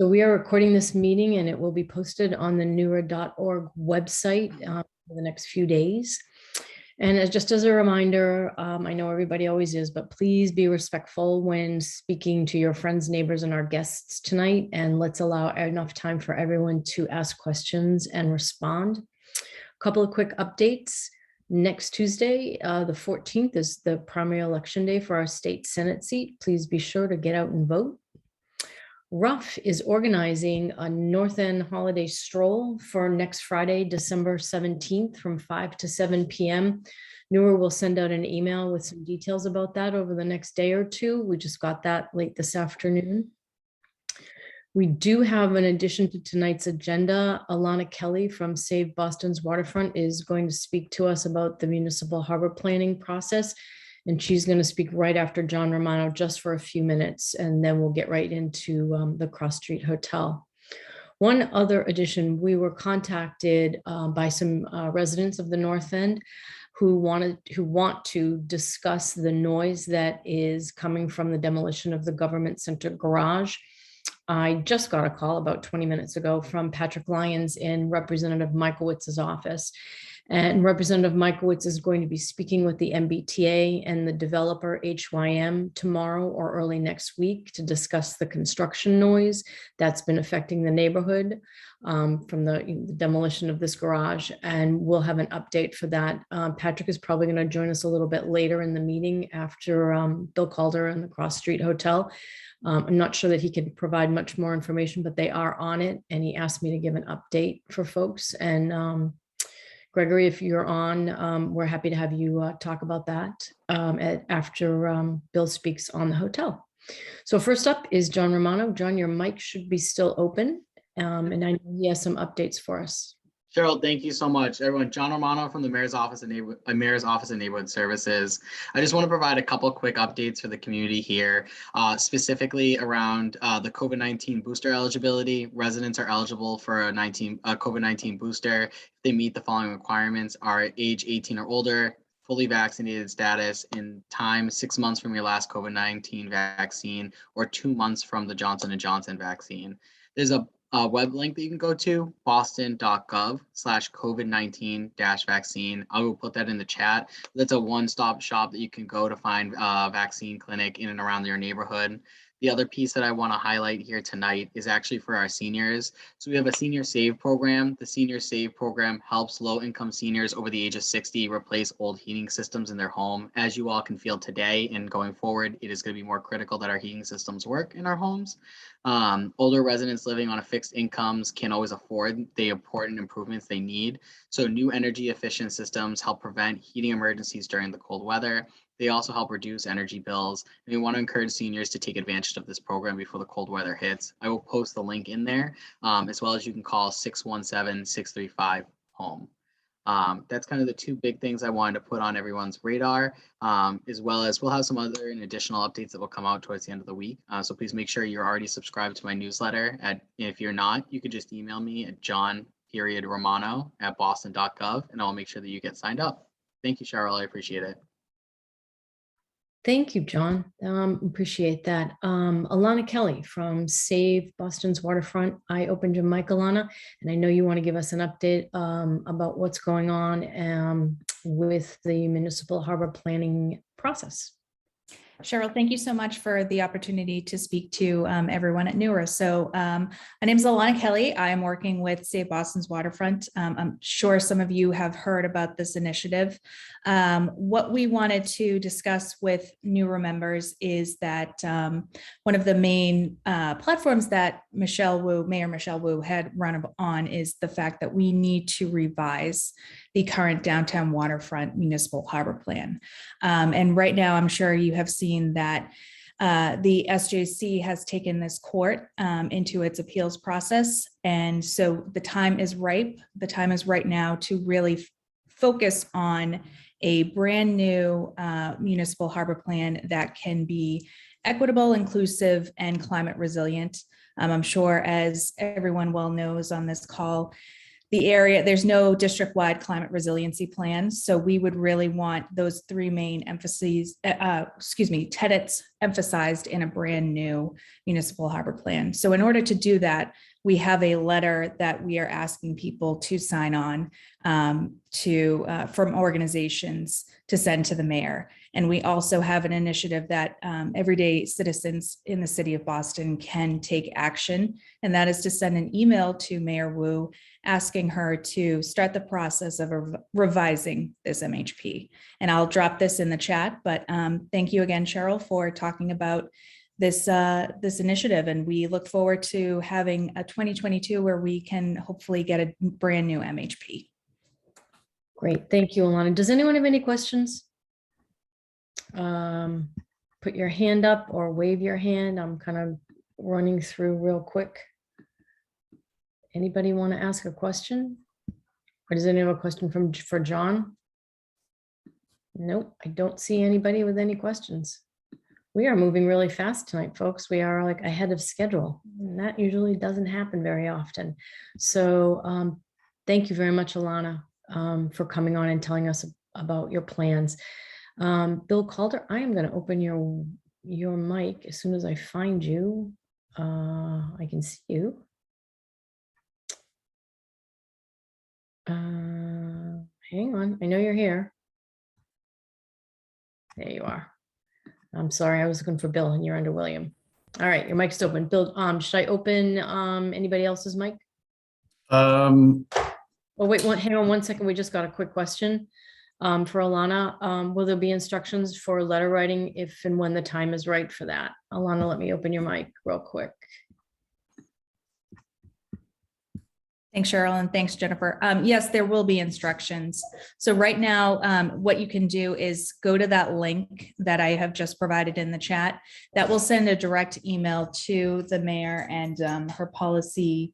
So we are recording this meeting and it will be posted on the NEWRA.org website for the next few days. And just as a reminder, I know everybody always is, but please be respectful when speaking to your friends, neighbors, and our guests tonight. And let's allow enough time for everyone to ask questions and respond. A couple of quick updates. Next Tuesday, the 14th, is the primary election day for our state Senate seat. Please be sure to get out and vote. Ruff is organizing a North End holiday stroll for next Friday, December 17th from 5 to 7 p.m. NEWRA will send out an email with some details about that over the next day or two. We just got that late this afternoon. We do have, in addition to tonight's agenda, Alana Kelly from Save Boston's Waterfront is going to speak to us about the municipal harbor planning process. And she's going to speak right after John Romano, just for a few minutes, and then we'll get right into the Cross Street Hotel. One other addition, we were contacted by some residents of the North End who want to discuss the noise that is coming from the demolition of the Government Center garage. I just got a call about 20 minutes ago from Patrick Lyons in Representative Michaewicz's office. And Representative Michaewicz is going to be speaking with the MBTA and the developer HYM tomorrow or early next week to discuss the construction noise that's been affecting the neighborhood from the demolition of this garage. And we'll have an update for that. Patrick is probably going to join us a little bit later in the meeting after Bill Calder and the Cross Street Hotel. I'm not sure that he can provide much more information, but they are on it. And he asked me to give an update for folks. And Gregory, if you're on, we're happy to have you talk about that after Bill speaks on the hotel. So first up is John Romano. John, your mic should be still open. And I know he has some updates for us. Cheryl, thank you so much. Everyone, John Romano from the Mayor's Office of Neighborhood Services. I just want to provide a couple of quick updates for the community here, specifically around the COVID-19 booster eligibility. Residents are eligible for a COVID-19 booster if they meet the following requirements: are age 18 or older, fully vaccinated status, in time 6 months from your last COVID-19 vaccine, or 2 months from the Johnson & Johnson vaccine. There's a web link that you can go to, boston.gov/COVID-19-vaccine. I will put that in the chat. That's a one-stop shop that you can go to find a vaccine clinic in and around your neighborhood. The other piece that I want to highlight here tonight is actually for our seniors. So we have a senior save program. The senior save program helps low-income seniors over the age of 60 replace old heating systems in their home. As you all can feel today and going forward, it is going to be more critical that our heating systems work in our homes. Older residents living on a fixed incomes can't always afford the important improvements they need. So new energy efficient systems help prevent heating emergencies during the cold weather. They also help reduce energy bills. And we want to encourage seniors to take advantage of this program before the cold weather hits. I will post the link in there, as well as you can call 617-635-HOME. That's kind of the two big things I wanted to put on everyone's radar, as well as we'll have some other and additional updates that will come out towards the end of the week. So please make sure you're already subscribed to my newsletter. If you're not, you could just email me at john.romano@boston.gov, and I'll make sure that you get signed up. Thank you, Cheryl. I appreciate it. Thank you, John. Appreciate that. Alana Kelly from Save Boston's Waterfront. I opened your mic, Alana, and I know you want to give us an update about what's going on with the municipal harbor planning process. Cheryl, thank you so much for the opportunity to speak to everyone at NEWRA. So my name is Alana Kelly. I am working with Save Boston's Waterfront. I'm sure some of you have heard about this initiative. What we wanted to discuss with NEWRA members is that one of the main platforms that Mayor Michelle Wu had run on is the fact that we need to revise the current downtown waterfront municipal harbor plan. And right now, I'm sure you have seen that the SJC has taken this court into its appeals process. And so the time is ripe. The time is right now to really focus on a brand new municipal harbor plan that can be equitable, inclusive, and climate resilient. I'm sure, as everyone well knows on this call, there's no district-wide climate resiliency plan. So we would really want those three main tenets emphasized in a brand new municipal harbor plan. So in order to do that, we have a letter that we are asking people to sign on from organizations to send to the mayor. And we also have an initiative that everyday citizens in the city of Boston can take action. And that is to send an email to Mayor Wu asking her to start the process of revising this MHP. And I'll drop this in the chat, but thank you again, Cheryl, for talking about this initiative. And we look forward to having a 2022 where we can hopefully get a brand new MHP. Great. Thank you, Alana. Does anyone have any questions? Put your hand up or wave your hand. I'm kind of running through real quick. Anybody want to ask a question? Or does anyone have a question for John? Nope, I don't see anybody with any questions. We are moving really fast tonight, folks. We are like ahead of schedule. And that usually doesn't happen very often. So thank you very much, Alana, for coming on and telling us about your plans. Bill Calder, I am going to open your mic as soon as I find you. I can see you. Hang on, I know you're here. There you are. I'm sorry, I was looking for Bill and you're under William. All right, your mic's open. Bill, should I open anybody else's mic? Oh, wait, hang on one second. We just got a quick question for Alana. Will there be instructions for letter writing if and when the time is right for that? Alana, let me open your mic real quick. Thanks, Cheryl, and thanks, Jennifer. Yes, there will be instructions. So right now, what you can do is go to that link that I have just provided in the chat. That will send a direct email to the mayor and her policy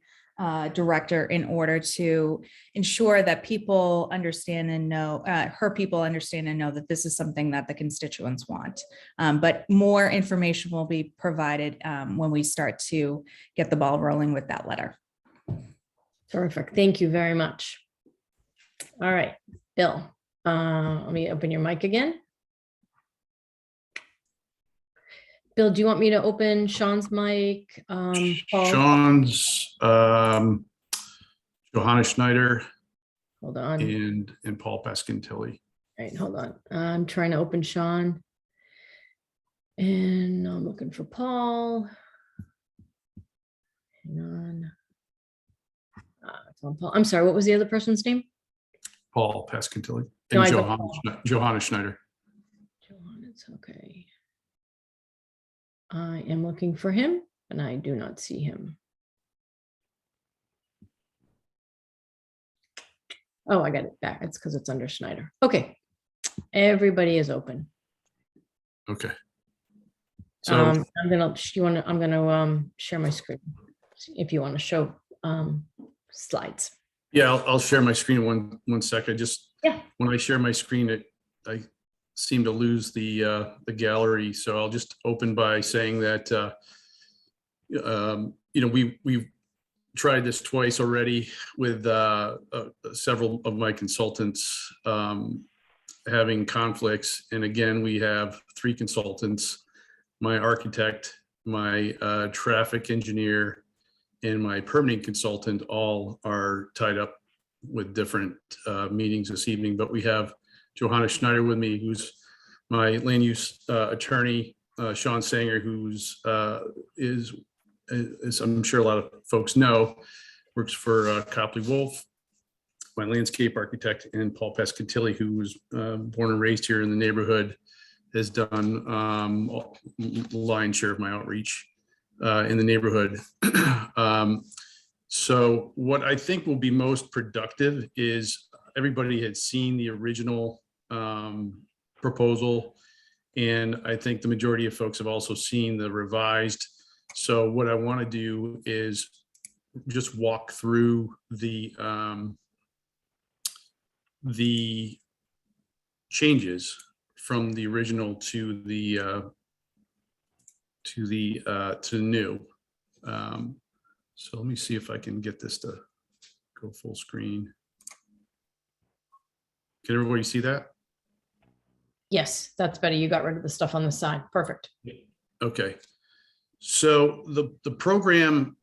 director in order to ensure that people understand and know, her people understand and know that this is something that the constituents want. But more information will be provided when we start to get the ball rolling with that letter. Terrific. Thank you very much. All right, Bill, let me open your mic again. Bill, do you want me to open Sean's mic? Paul? Sean's, Johanna Schneider, Hold on. and Paul Pescantilli. All right, hold on. I'm trying to open Sean. And I'm looking for Paul. Hang on. It's on Paul. I'm sorry, what was the other person's name? Paul Pescantilli No, and I Johanna Schneider. Johanna, it's okay. I am looking for him and I do not see him. Oh, I got it back. It's because it's under Schneider. Okay. Everybody is open. Okay. So I'm gonna share my screen if you want to show slides. yeah, I'll share my screen one second. Just Yeah. when I share my screen, I seem to lose the gallery. So I'll just open by saying that we've tried this twice already with several of my consultants having conflicts. And again, we have 3 consultants, my architect, my traffic engineer, and my permitting consultant all are tied up with different meetings this evening. But we have Johanna Schneider with me, who's my land use attorney, Sean Sanger, who's is I'm sure a lot of folks know, works for Copley Wolf, my landscape architect, and Paul Pescantilli, who was born and raised here in the neighborhood, has done the lion's share of my outreach in the neighborhood. So what I think will be most productive is everybody had seen the original proposal, and I think the majority of folks have also seen the revised. So what I want to do is just walk through the changes from the original to the new. So let me see if I can get this to go full screen. Can everybody see that? Yes, that's better. You got rid of the stuff on the side. Perfect. Okay. So the program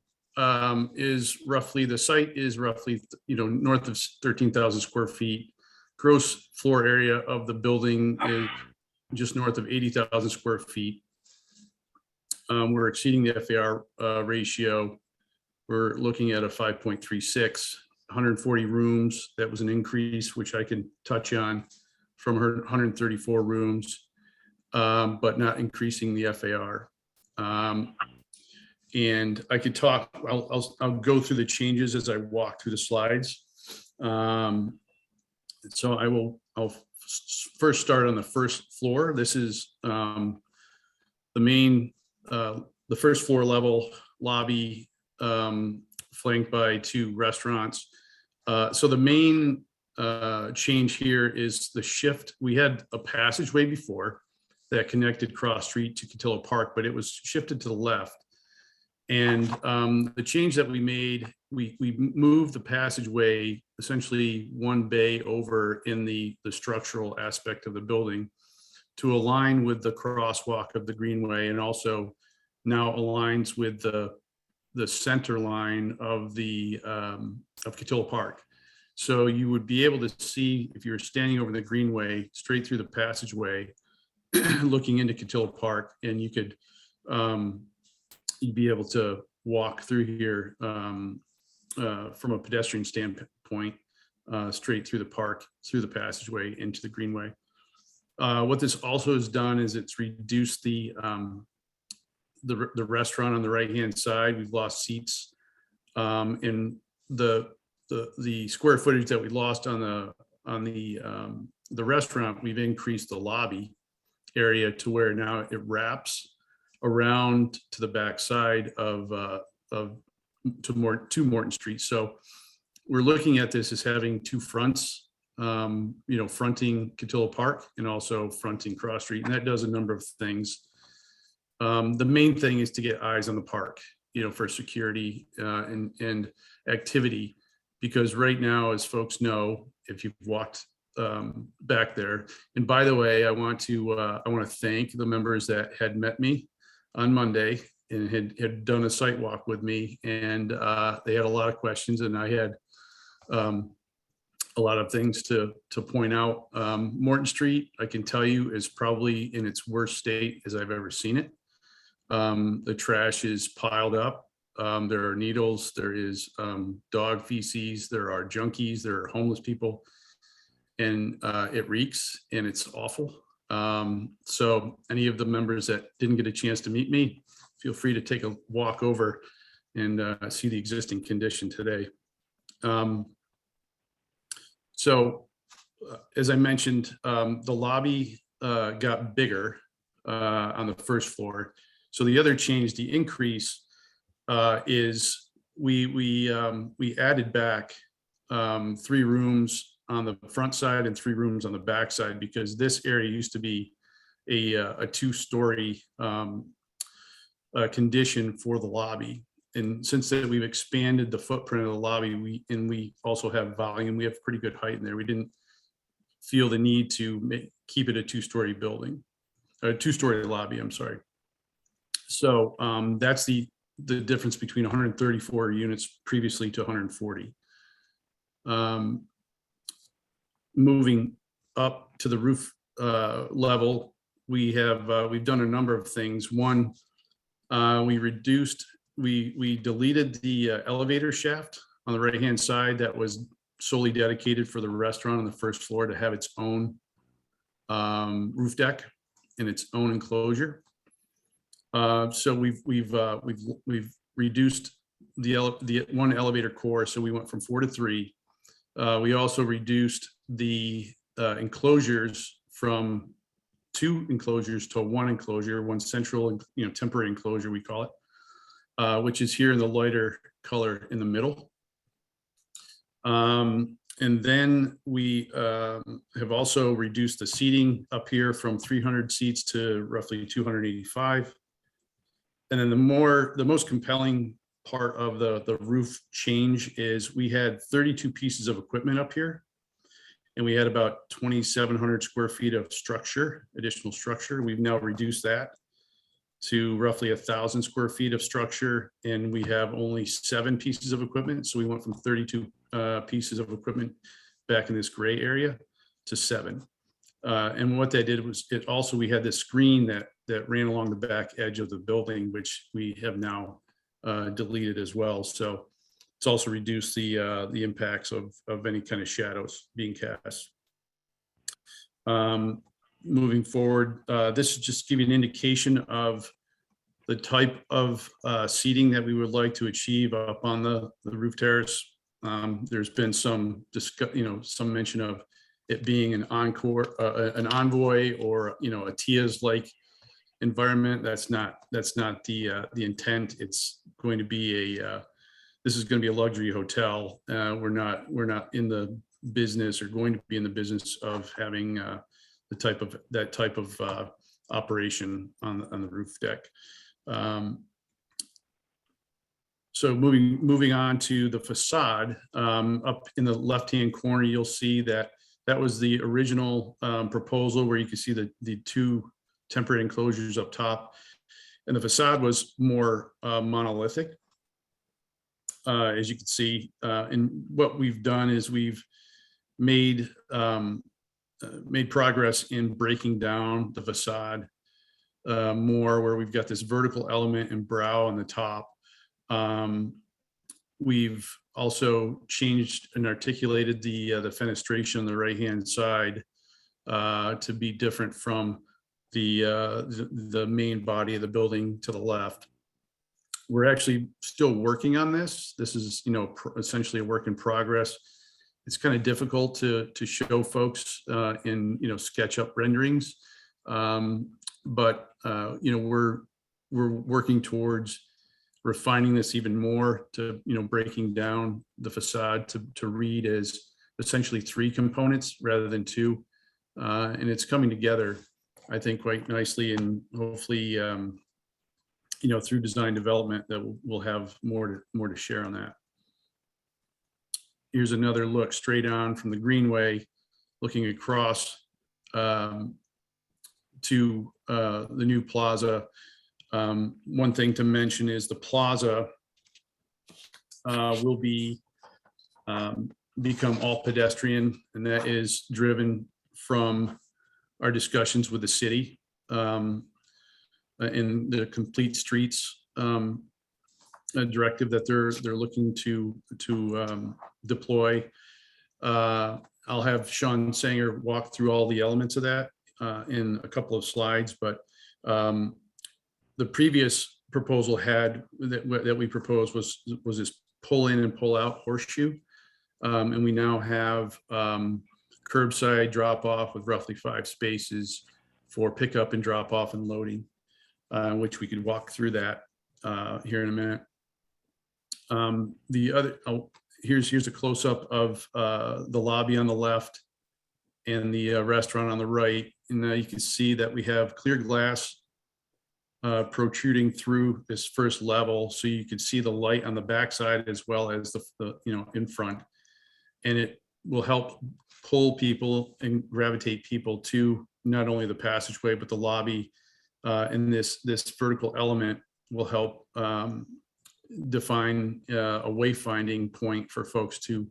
is roughly, the site is roughly, north of 13,000 square feet. Gross floor area of the building is just north of 80,000 square feet. We're exceeding the FAR ratio. We're looking at a 5.36, 140 rooms. That was an increase, which I can touch on, from 134 rooms, but not increasing the FAR. And I could talk, I'll go through the changes as I walk through the slides. So I'll first start on the first floor. This is the main, the first floor level lobby, flanked by 2 restaurants. So the main change here is the shift. We had a passageway before that connected Cross Street to Cotillo Park, but it was shifted to the left. And the change that we made, we moved the passageway essentially 1 bay over in the structural aspect of the building to align with the crosswalk of the Greenway, and also now aligns with the center line of the of Cotillo Park. So you would be able to see, if you were standing over the Greenway, straight through the passageway, looking into Cotillo Park, and you could you'd be able to walk through here from a pedestrian standpoint, straight through the park, through the passageway into the Greenway. What this also has done is it's reduced the restaurant on the right-hand side. We've lost seats, and the square footage that we lost on the restaurant, we've increased the lobby area to where now it wraps around to the back side to Morton Street. So we're looking at this as having 2 fronts, fronting Cotillo Park and also fronting Cross Street, and that does a number of things. The main thing is to get eyes on the park, for security and activity, because right now, as folks know, if you've walked back there, and by the way, I want to thank the members that had met me on Monday and had done a site walk with me, and they had a lot of questions, and I had a lot of things to point out. Morton Street, I can tell you, is probably in its worst state as I've ever seen it. The trash is piled up. There are needles, there is dog feces, there are junkies, there are homeless people, and it reeks and it's awful. So any of the members that didn't get a chance to meet me, feel free to take a walk over and see the existing condition today. So as I mentioned, the lobby got bigger on the first floor. So the other change, the increase, is we added back 3 rooms on the front side and 3 rooms on the back side, because this area used to be a 2-story condition for the lobby. And since that we've expanded the footprint of the lobby, we also have volume. We have pretty good height in there. We didn't feel the need to keep it a 2-story building, a 2-story lobby, I'm sorry. So that's the difference between 134 units previously to 140. Moving up to the roof level, we've done a number of things. One, we deleted the elevator shaft on the right-hand side that was solely dedicated for the restaurant on the first floor to have its own roof deck and its own enclosure. So we've reduced the 1 elevator core, so we went from 4 to 3. We also reduced the enclosures from 2 enclosures to 1 enclosure, 1 central, temporary enclosure, we call it, which is here in the lighter color in the middle. And then we have also reduced the seating up here from 300 seats to roughly 285. And then the most compelling part of the roof change is we had 32 pieces of equipment up here, and we had about 2,700 square feet of structure, additional structure. We've now reduced that to roughly 1,000 square feet of structure, and we have only 7 pieces of equipment. So we went from 32 pieces of equipment back in this gray area to 7. And what that did was we had this screen that ran along the back edge of the building, which we have now deleted as well. So it's also reduced the impacts of any kind of shadows being cast. Moving forward, this is just give you an indication of the type of seating that we would like to achieve up on the roof terrace. There's been some some mention of it being an envoy or a TIA's like environment. That's not the intent. It's going to be this is going to be a luxury hotel. We're not in the business or going to be in the business of having that type of operation on the roof deck. So moving on to the facade, up in the left-hand corner, you'll see that was the original proposal, where you can see the 2 temporary enclosures up top, and the facade was more monolithic, as you can see. And what we've done is we've made progress in breaking down the facade more, where we've got this vertical element and brow on the top. We've also changed and articulated the fenestration on the right-hand side to be different from the main body of the building to the left. We're actually still working on this. This is, essentially a work in progress. It's kind of difficult to show folks in, SketchUp renderings. But we're working towards refining this even more to, breaking down the facade to read as essentially 3 components rather than 2. And it's coming together, I think, quite nicely, and hopefully, through design development that we'll have more to share on that. Here's another look straight on from the Greenway, looking across to the new plaza. One thing to mention is the plaza will become all pedestrian, and that is driven from our discussions with the city in the complete streets directive that they're looking to deploy. I'll have Sean Sanger walk through all the elements of that in a couple of slides, but the previous proposal that we proposed was this pull in and pull out horseshoe, and we now have curbside drop off with roughly 5 spaces for pickup and drop off and loading, which we could walk through that here in a minute. Here's a close up of the lobby on the left and the restaurant on the right, and now you can see that we have clear glass protruding through this first level, so you can see the light on the backside as well as the in front, and it will help pull people and gravitate people to not only the passageway but the lobby, and this vertical element will help define a wayfinding point for folks to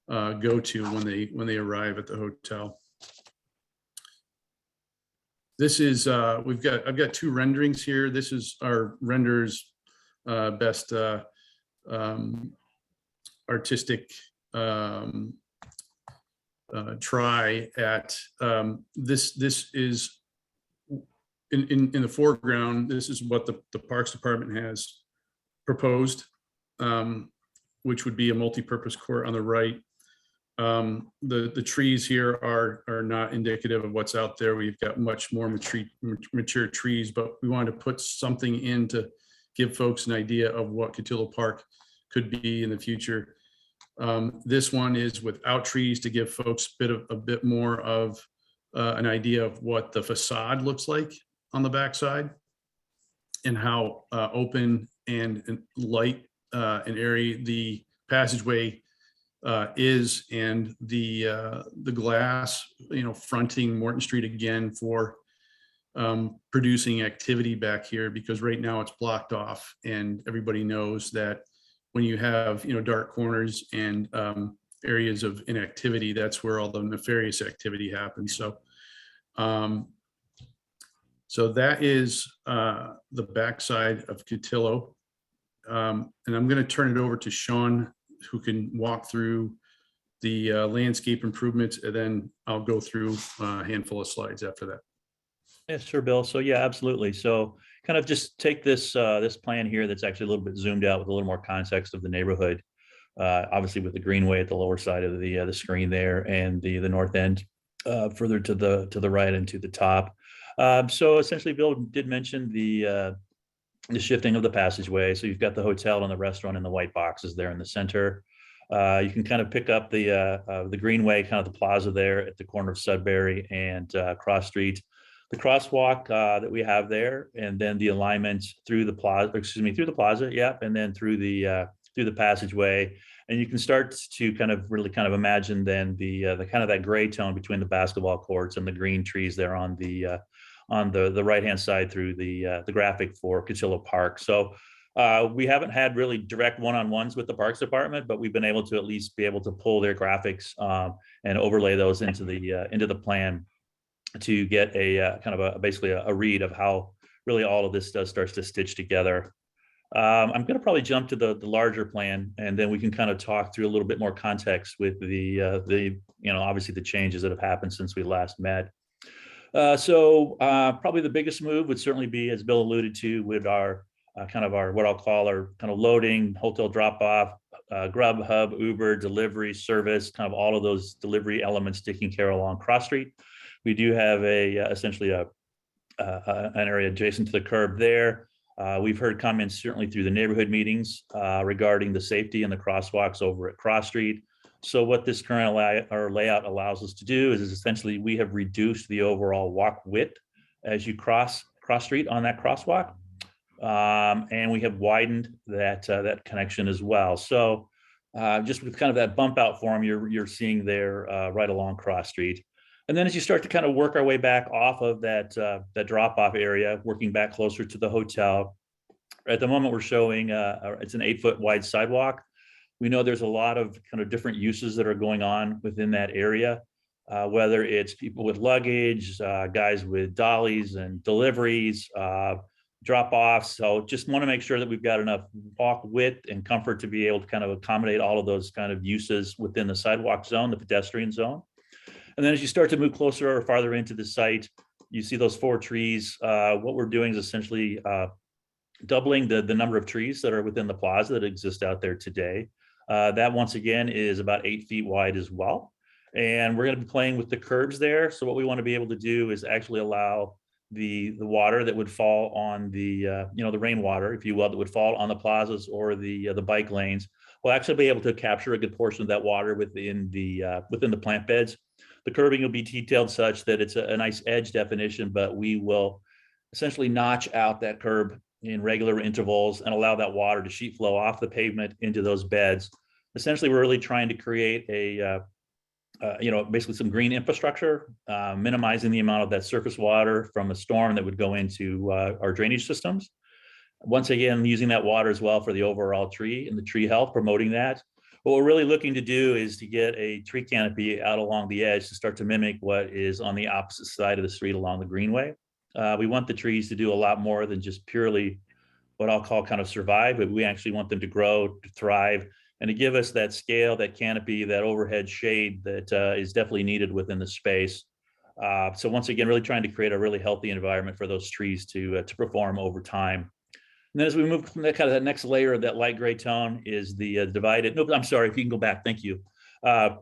go to when they arrive at the hotel. This is I've got 2 renderings here. This is our render's best artistic try at this. This is in the foreground. This is what the Parks Department has proposed, which would be a multi-purpose court on the right. The trees here are not indicative of what's out there. We've got much more mature trees, but we wanted to put something in to give folks an idea of what Cotillo Park could be in the future. This one is without trees to give folks a bit more of an idea of what the facade looks like on the backside, and how open and light and airy the passageway is, and the glass fronting Morton Street again for producing activity back here, because right now it's blocked off, and everybody knows that when you have, dark corners and areas of inactivity, that's where all the nefarious activity happens. So that is the backside of Cotillo. And I'm going to turn it over to Sean, who can walk through the landscape improvements, and then I'll go through a handful of slides after that. Yeah, sure, Bill. So yeah, absolutely. So kind of just take this this plan here that's actually a little bit zoomed out with a little more context of the neighborhood. Obviously with the greenway at the lower side of the screen there, and the north end further to the right and to the top. So essentially, Bill did mention the shifting of the passageway. So you've got the hotel and the restaurant in the white boxes there in the center. You can kind of pick up the greenway, kind of the plaza there at the corner of Sudbury and Cross Street. The crosswalk that we have there, and then the alignment through the plaza, yep, and then through the passageway. And you can start to really imagine then the kind of that gray tone between the basketball courts and the green trees there on the right-hand side through the graphic for Cotillo Park. So we haven't had really direct one-on-ones with the Parks Department, but we've been able to at least be able to pull their graphics and overlay those into the plan to get a basically a read of how really all of this starts to stitch together. I'm going to probably jump to the larger plan, and then we can kind of talk through a little bit more context with the obviously the changes that have happened since we last met. So probably the biggest move would certainly be, as Bill alluded to, with our what I'll call our kind of loading, hotel drop-off, Grubhub, Uber, delivery service, kind of all of those delivery elements taking care along Cross Street. We do have essentially an area adjacent to the curb there. We've heard comments certainly through the neighborhood meetings regarding the safety and the crosswalks over at Cross Street. So what this current layout allows us to do is essentially we have reduced the overall walk width as you cross Street on that crosswalk. And we have widened that connection as well. So just with kind of that bump out form you're seeing there right along Cross Street. And then as you start to kind of work our way back off of that drop off area, working back closer to the hotel, at the moment we're showing it's an 8-foot wide sidewalk. We know there's a lot of kind of different uses that are going on within that area, whether it's people with luggage, guys with dollies and deliveries, drop-offs. So just want to make sure that we've got enough walk width and comfort to be able to kind of accommodate all of those kind of uses within the sidewalk zone, the pedestrian zone. And then as you start to move closer or farther into the site, you see those 4 trees. What we're doing is essentially doubling the number of trees that are within the plaza that exist out there today. That once again is about 8 feet wide as well. And we're going to be playing with the curbs there. So what we want to be able to do is actually allow the water that would fall on the rainwater, if you will, that would fall on the plazas or the bike lanes. We'll actually be able to capture a good portion of that water within the plant beds. The curbing will be detailed such that it's a nice edge definition, but we will essentially notch out that curb in regular intervals and allow that water to sheet flow off the pavement into those beds. Essentially, we're really trying to create basically some green infrastructure, minimizing the amount of that surface water from a storm that would go into our drainage systems. Once again, using that water as well for the overall tree and the tree health, promoting that. What we're really looking to do is to get a tree canopy out along the edge to start to mimic what is on the opposite side of the street along the greenway. We want the trees to do a lot more than just purely what I'll call kind of survive, but we actually want them to grow, to thrive, and to give us that scale, that canopy, that overhead shade that is definitely needed within the space. So once again, really trying to create a really healthy environment for those trees to perform over time. And then as we move from that kind of that next layer of that light gray tone is the divided, nope, I'm sorry, if you can go back, thank you. I've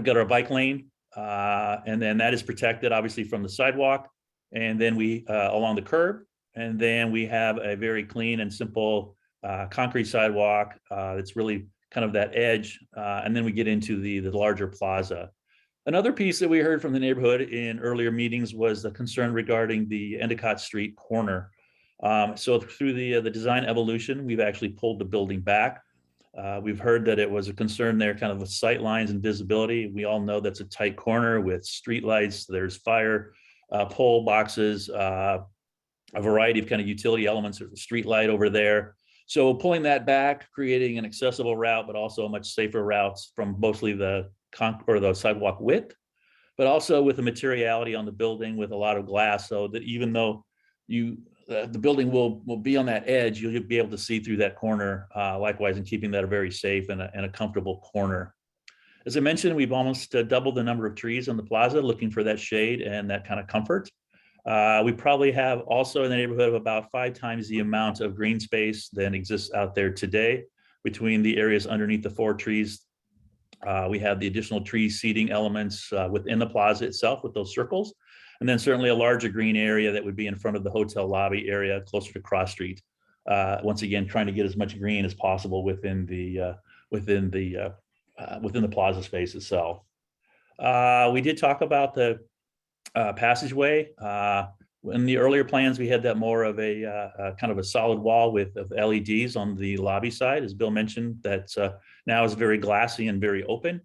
got our bike lane, and then that is protected obviously from the sidewalk. And then we along the curb, and then we have a very clean and simple concrete sidewalk that's really kind of that edge. And then we get into the larger plaza. Another piece that we heard from the neighborhood in earlier meetings was the concern regarding the Endicott Street corner. So through the design evolution, we've actually pulled the building back. We've heard that it was a concern there, kind of with sight lines and visibility. We all know that's a tight corner with street lights. There's fire pole boxes, a variety of kind of utility elements. There's a street light over there. So pulling that back, creating an accessible route, but also a much safer route from mostly the sidewalk width, but also with the materiality on the building with a lot of glass, so that even though the building will be on that edge, you'll be able to see through that corner, likewise, and keeping that a very safe and a comfortable corner. As I mentioned, we've almost doubled the number of trees on the plaza, looking for that shade and that kind of comfort. We probably have also in the neighborhood of about 5 times the amount of green space than exists out there today between the areas underneath the 4 trees. We have the additional tree seating elements within the plaza itself with those circles, and then certainly a larger green area that would be in front of the hotel lobby area closer to Cross Street. Once again, trying to get as much green as possible within the plaza space itself. We did talk about the passageway. In the earlier plans, we had that more of a kind of a solid wall with LEDs on the lobby side, as Bill mentioned. That now is very glassy and very open.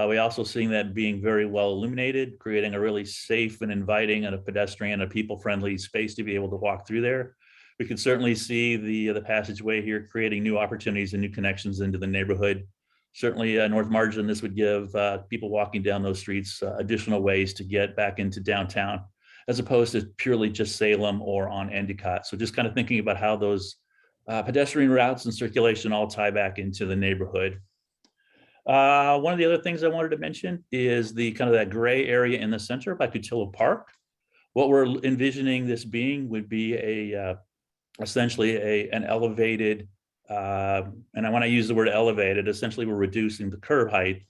We also seeing that being very well illuminated, creating a really safe and inviting and a pedestrian, a people-friendly space to be able to walk through there. We can certainly see the passageway here creating new opportunities and new connections into the neighborhood. Certainly North Margin, this would give people walking down those streets additional ways to get back into downtown, as opposed to purely just Salem or on Endicott. So just kind of thinking about how those pedestrian routes and circulation all tie back into the neighborhood. One of the other things I wanted to mention is the kind of that gray area in the center by Cotillo Park. What we're envisioning this being would be essentially an elevated, and when I use the word elevated, essentially we're reducing the curb height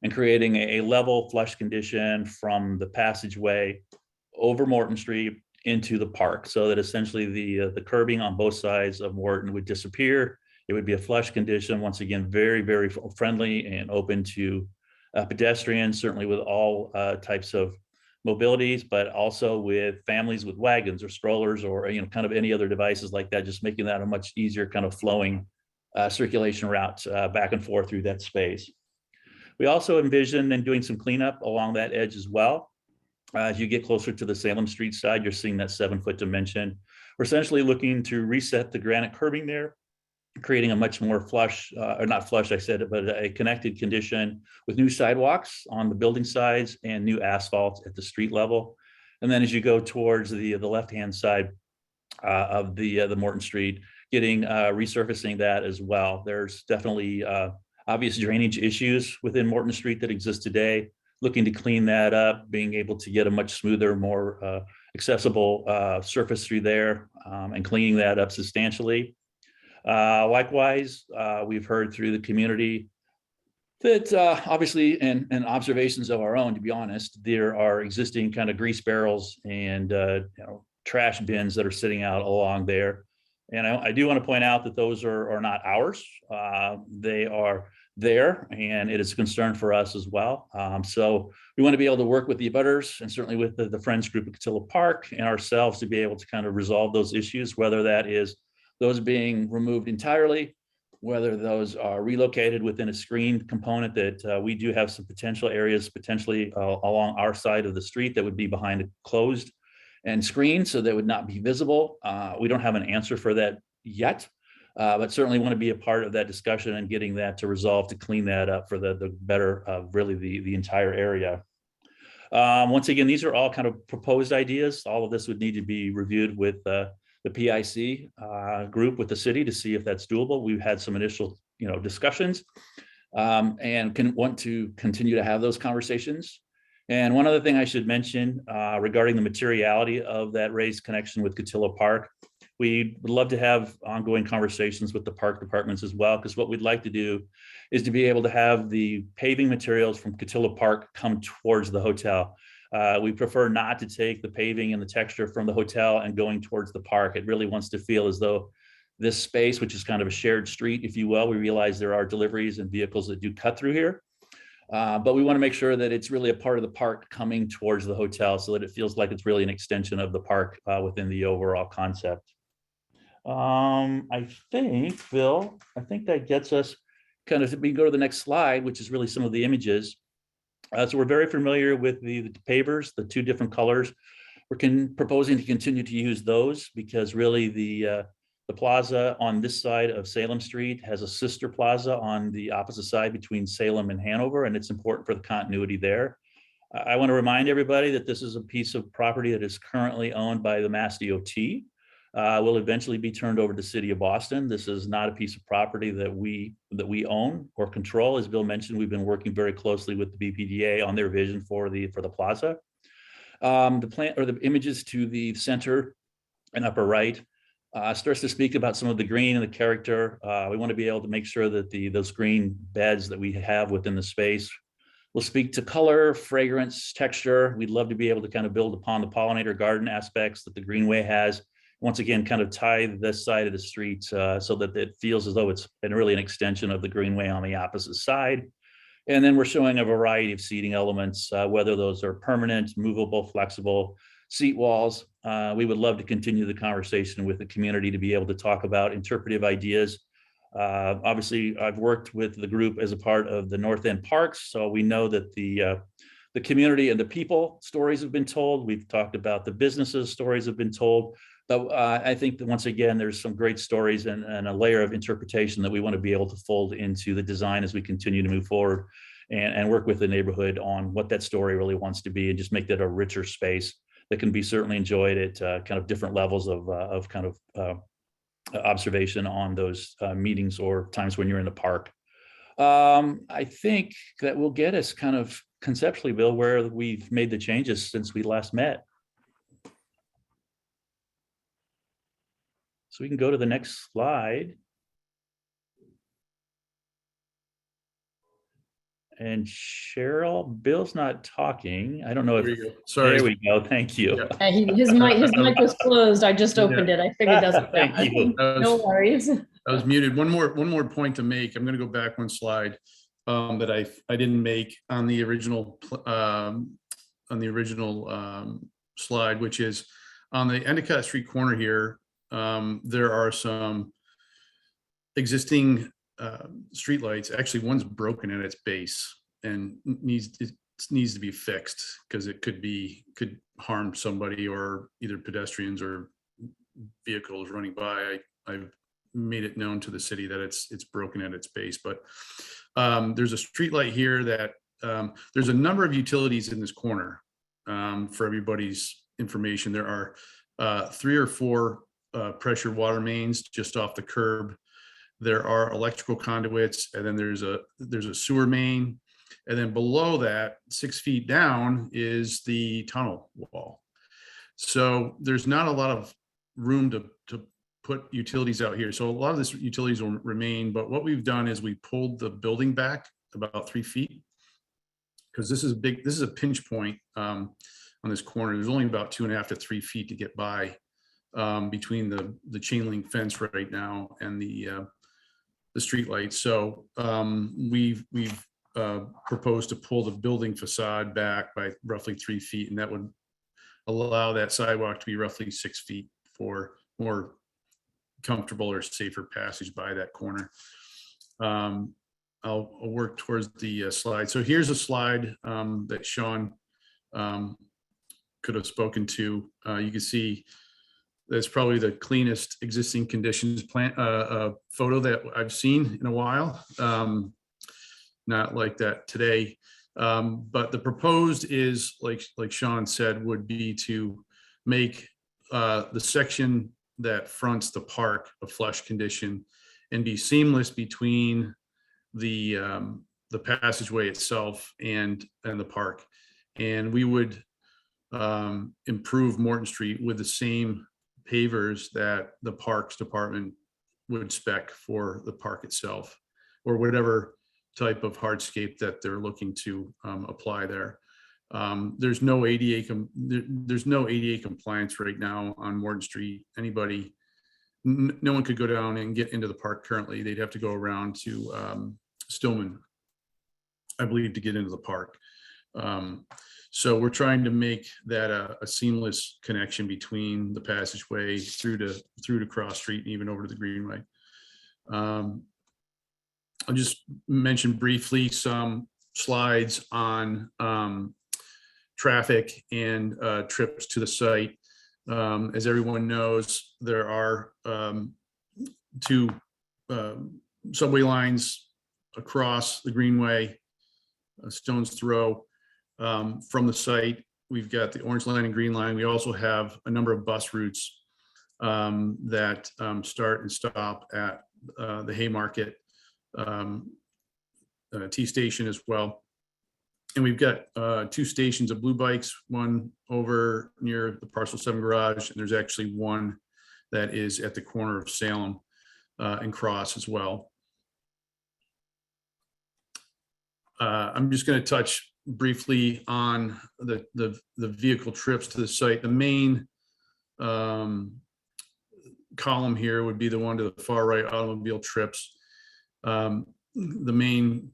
and creating a level flush condition from the passageway over Morton Street into the park, so that essentially the curbing on both sides of Morton would disappear. It would be a flush condition, once again, very, very friendly and open to pedestrians, certainly with all types of mobilities, but also with families with wagons or strollers or kind of any other devices like that, just making that a much easier kind of flowing circulation route back and forth through that space. We also envision then doing some cleanup along that edge as well. As you get closer to the Salem Street side, you're seeing that 7-foot dimension. We're essentially looking to reset the granite curbing there, creating a much more flush, or not flush, I said, but a connected condition with new sidewalks on the building sides and new asphalt at the street level. And then as you go towards the left-hand side of the Morton Street, getting resurfacing that as well. There's definitely obvious drainage issues within Morton Street that exist today. Looking to clean that up, being able to get a much smoother, more accessible surface through there, and cleaning that up substantially. Likewise, we've heard through the community that obviously, and observations of our own, to be honest, there are existing kind of grease barrels and trash bins that are sitting out along there. And I do want to point out that those are not ours. They are there, and it is a concern for us as well. So we want to be able to work with the abutters and certainly with the Friends group at Cotillo Park and ourselves to be able to kind of resolve those issues, whether that is those being removed entirely, whether those are relocated within a screened component that we do have some potential areas potentially along our side of the street that would be behind a closed and screened, so that would not be visible. We don't have an answer for that yet, but certainly want to be a part of that discussion and getting that to resolve to clean that up for the better of really the entire area. Once again, these are all kind of proposed ideas. All of this would need to be reviewed with the PIC group with the city to see if that's doable. We've had some initial discussions and can want to continue to have those conversations. And one other thing I should mention regarding the materiality of that raised connection with Cotillo Park, we would love to have ongoing conversations with the park departments as well, because what we'd like to do is to be able to have the paving materials from Cotillo Park come towards the hotel. We prefer not to take the paving and the texture from the hotel and going towards the park. It really wants to feel as though this space, which is kind of a shared street, if you will, we realize there are deliveries and vehicles that do cut through here. But we want to make sure that it's really a part of the park coming towards the hotel so that it feels like it's really an extension of the park within the overall concept. I think, Phil, that gets us kind of, we can go to the next slide, which is really some of the images. So we're very familiar with the pavers, the 2 different colors. We're proposing to continue to use those because really the plaza on this side of Salem Street has a sister plaza on the opposite side between Salem and Hanover, and it's important for the continuity there. I want to remind everybody that this is a piece of property that is currently owned by the Mass DOT. Will eventually be turned over to the City of Boston. This is not a piece of property that we own or control. As Bill mentioned, we've been working very closely with the BPDA on their vision for the plaza. The plant or the images to the center and upper right starts to speak about some of the green and the character. We want to be able to make sure that those green beds that we have within the space will speak to color, fragrance, texture. We'd love to be able to kind of build upon the pollinator garden aspects that the Greenway has. Once again, kind of tie this side of the street so that it feels as though it's really an extension of the Greenway on the opposite side. And then we're showing a variety of seating elements, whether those are permanent, movable, flexible, seat walls. We would love to continue the conversation with the community to be able to talk about interpretive ideas. Obviously, I've worked with the group as a part of the North End Parks, so we know that the community and the people stories have been told. We've talked about the businesses stories have been told. But I think that once again, there's some great stories and a layer of interpretation that we want to be able to fold into the design as we continue to move forward and work with the neighborhood on what that story really wants to be and just make that a richer space that can be certainly enjoyed at kind of different levels of kind of observation on those meetings or times when you're in the park. I think that will get us kind of conceptually, Bill, where we've made the changes since we last met. So we can go to the next slide. And Cheryl, Bill's not talking. I don't know if. There you go. Sorry. There we go. Thank you. Yeah. His mic was closed. I just opened it. I figured that's what that Thank you. was. No worries. I was muted. One more point to make. I'm going to go back one slide that I didn't make on the original slide, which is on the Endicott Street corner here. There are some existing streetlights. Actually, one's broken at its base and needs to be fixed because it could harm somebody or either pedestrians or vehicles running by. I've made it known to the city that it's broken at its base, but there's a streetlight here that there's a number of utilities in this corner. For everybody's information, there are 3 or 4 pressure water mains just off the curb. There are electrical conduits, and then there's a sewer main, and then below that, 6 feet down, is the tunnel wall. So there's not a lot of room to put utilities out here. So a lot of this utilities will remain, but what we've done is we pulled the building back about 3 feet because this is a pinch point on this corner. There's only about 2.5 to 3 feet to get by between the chain link fence right now and the street lights. So we've proposed to pull the building facade back by roughly 3 feet, and that would allow that sidewalk to be roughly 6 feet for more comfortable or safer passage by that corner. I'll work towards the slide. So here's a slide that Sean could have spoken to. You can see that's probably the cleanest existing conditions plant photo that I've seen in a while. Not like that today, but the proposed is like Sean said, would be to make the section that fronts the park a flush condition and be seamless between the passageway itself and the park. And we would improve Morton Street with the same pavers that the Parks Department would spec for the park itself, or whatever type of hardscape that they're looking to apply there. There's no ADA compliance right now on Morton Street. No one could go down and get into the park currently. They'd have to go around to Stillman, I believe, to get into the park. So we're trying to make that a seamless connection between the passageway through to Cross Street and even over to the Greenway. I'll just mention briefly some slides on traffic and trips to the site. As everyone knows, there are two subway lines across the Greenway, a stone's throw from the site. We've got the Orange Line and Green Line. We also have a number of bus routes that start and stop at the Haymarket T station as well. And we've got 2 stations of blue bikes, one over near the Parcel 7 garage, and there's actually one that is at the corner of Salem and Cross as well. I'm just going to touch briefly on the vehicle trips to the site. The main column here would be the one to the far right, automobile trips. The main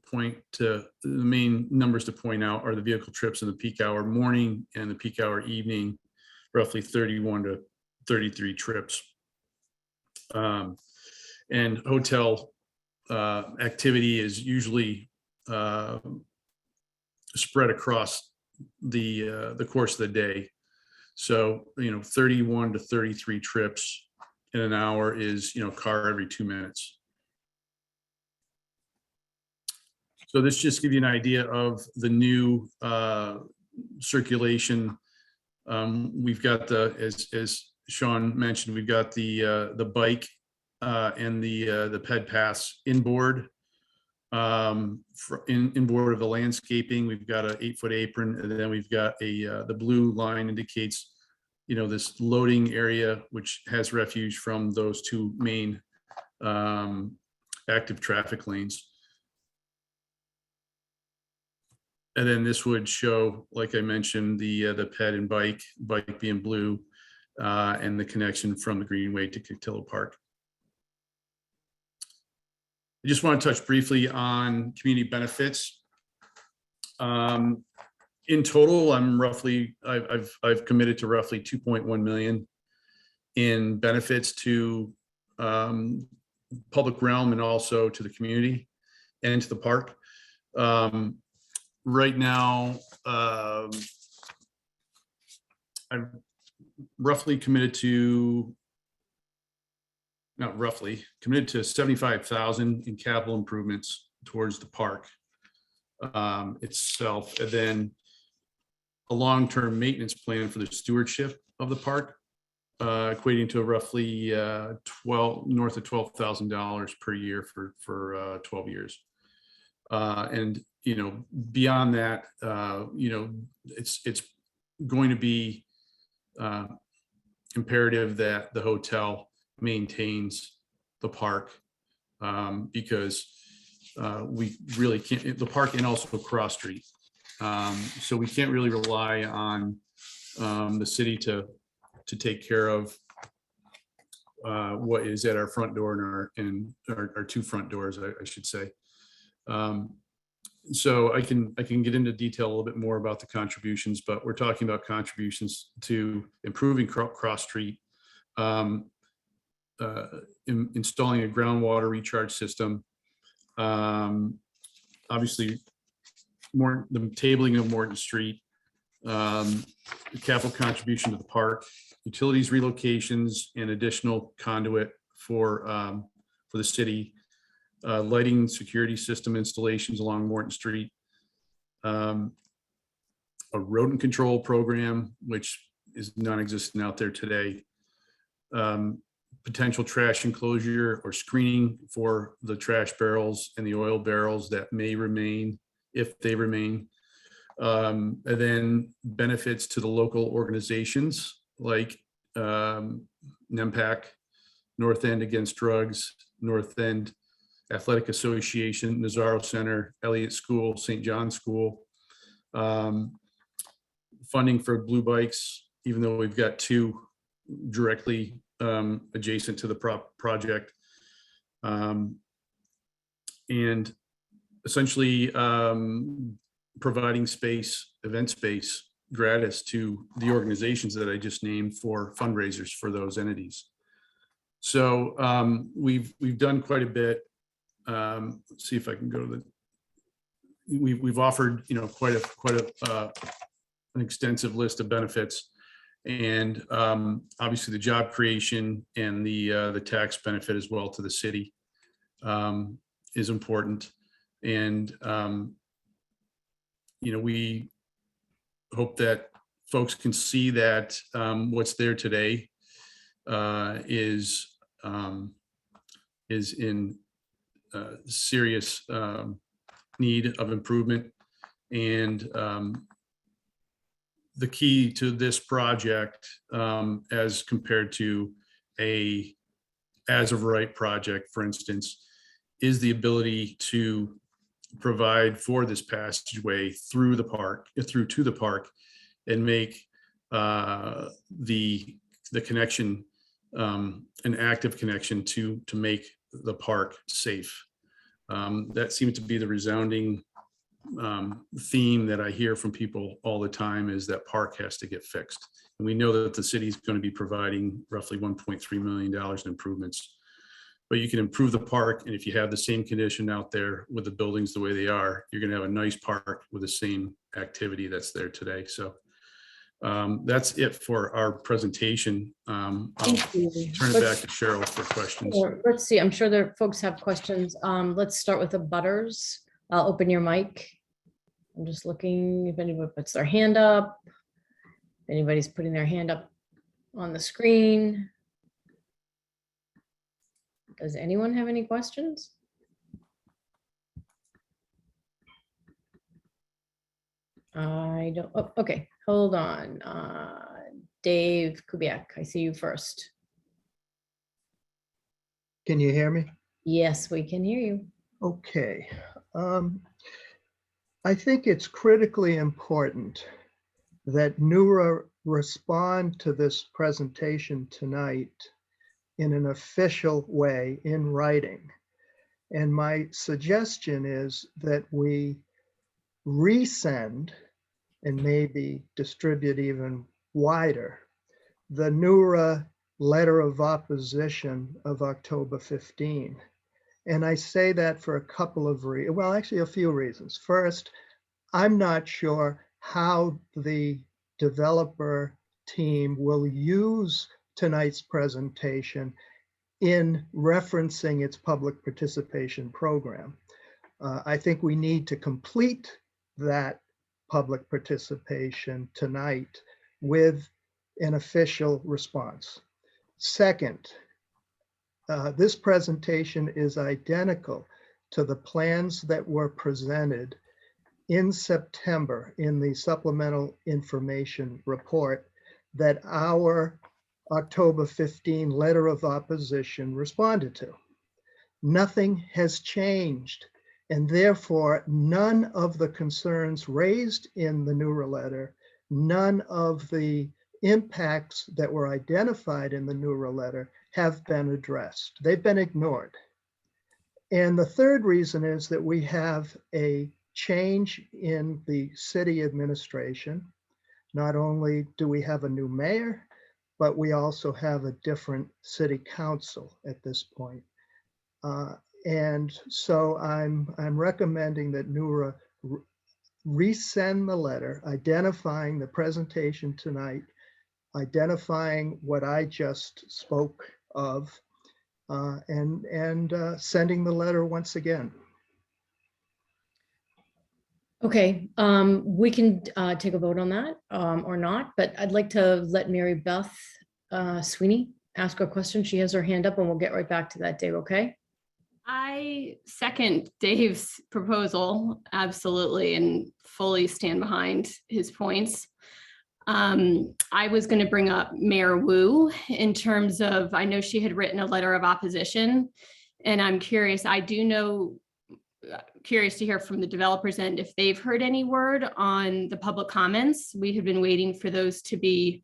numbers to point out are the vehicle trips in the peak hour morning and the peak hour evening, roughly 31 to 33 trips. And hotel activity is usually spread across the course of the day. So, 31 to 33 trips in an hour is, car every 2 minutes. So this just gives you an idea of the new circulation. We've got as Sean mentioned, we've got the bike and the ped pass inboard. Inboard of the landscaping, we've got an 8-foot apron, and then we've got the blue line indicates, this loading area, which has refuge from those 2 main active traffic lanes. And then this would show, like I mentioned, the ped and bike being blue, and the connection from the Greenway to Cotillo Park. I just want to touch briefly on community benefits. In total, I've committed to roughly 2.1 million in benefits to public realm and also to the community and to the park. Right now, I'm roughly committed to, not roughly, committed to 75,000 in capital improvements towards the park itself, and then a long-term maintenance plan for the stewardship of the park, equating to roughly north of $12,000 per year for 12 years. And beyond that, it's going to be imperative that the hotel maintains the park, because we really can't, the park and also Cross Street. So we can't really rely on the city to take care of what is at our front door and our 2 front doors, I should say. So I can get into detail a little bit more about the contributions, but we're talking about contributions to improving Cross Street, installing a groundwater recharge system, obviously the tabling of Morton Street, capital contribution to the park, utilities relocations, and additional conduit for the city. Lighting security system installations along Morton Street, a rodent control program, which is non-existent out there today, potential trash enclosure or screening for the trash barrels and the oil barrels that may remain, if they remain, and then benefits to the local organizations like NEMPAC, North End Against Drugs, North End Athletic Association, Nazaro Center, Elliott School, St. John's School, funding for blue bikes, even though we've got 2 directly adjacent to the project, and essentially providing event space gratis to the organizations that I just named for fundraisers for those entities. So we've done quite a bit. Let's see if I can go to we've offered, quite a an extensive list of benefits. And obviously the job creation and the tax benefit as well to the city is important. And, we hope that folks can see that what's there today is in serious need of improvement. And the key to this project, as compared to a as of right project, for instance, is the ability to provide for this passageway through the park, through to the park, and make the connection an active connection to make the park safe. That seems to be the resounding theme that I hear from people all the time, is that park has to get fixed. And we know that the city is going to be providing roughly $1.3 million in improvements. But you can improve the park, and if you have the same condition out there with the buildings the way they are, you're going to have a nice park with the same activity that's there today. So that's it for our presentation. I'll Thank you. turn it back to Cheryl for questions. Let's see, I'm sure there folks have questions. Let's start with the butters. I'll open your mic. I'm just looking if anyone puts their hand up. If anybody's putting their hand up on the screen. Does anyone have any questions? I don't, oh, okay, hold on. Dave Kubiak, I see you first. Can you hear me? Yes, we can hear you. Okay. I think it's critically important that NEWRA respond to this presentation tonight in an official way in writing. And my suggestion is that we resend and maybe distribute even wider the NEWRA letter of opposition of October 15. And I say that for a couple of reasons. Well, actually a few reasons. First, I'm not sure how the developer team will use tonight's presentation in referencing its public participation program. I think we need to complete that public participation tonight with an official response. Second, this presentation is identical to the plans that were presented in September in the supplemental information report that our October 15 letter of opposition responded to. Nothing has changed, and therefore none of the concerns raised in the NEWRA letter, none of the impacts that were identified in the NEWRA letter have been addressed. They've been ignored. And the third reason is that we have a change in the city administration. Not only do we have a new mayor, but we also have a different city council at this point. And so I'm recommending that NEWRA resend the letter, identifying the presentation tonight, identifying what I just spoke of, and sending the letter once again. Okay, we can take a vote on that or not, but I'd like to let Mary Beth Sweeney ask her question. She has her hand up and we'll get right back to that, Dave, okay? I second Dave's proposal, absolutely, and fully stand behind his points. I was going to bring up Mayor Wu in terms of, I know she had written a letter of opposition, and I'm curious, curious to hear from the developers end if they've heard any word on the public comments. We have been waiting for those to be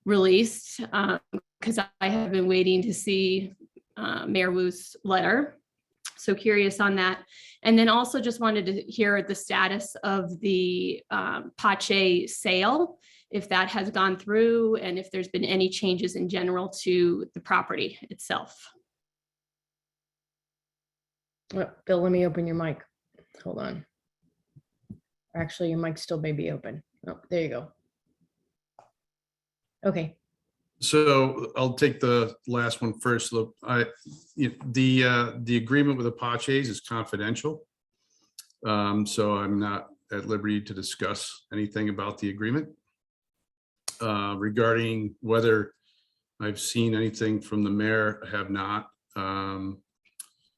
released because I have been waiting to see Mayor Wu's letter. So curious on that. And then also just wanted to hear the status of the Pache sale, if that has gone through and if there's been any changes in general to the property itself. Oh, Bill, let me open your mic. Hold on. Actually, your mic still may be open. Oh, there you go. Okay, So I'll take the last one first. Look, the agreement with Apaches is confidential. So I'm not at liberty to discuss anything about the agreement. Regarding whether I've seen anything from the mayor, I have not.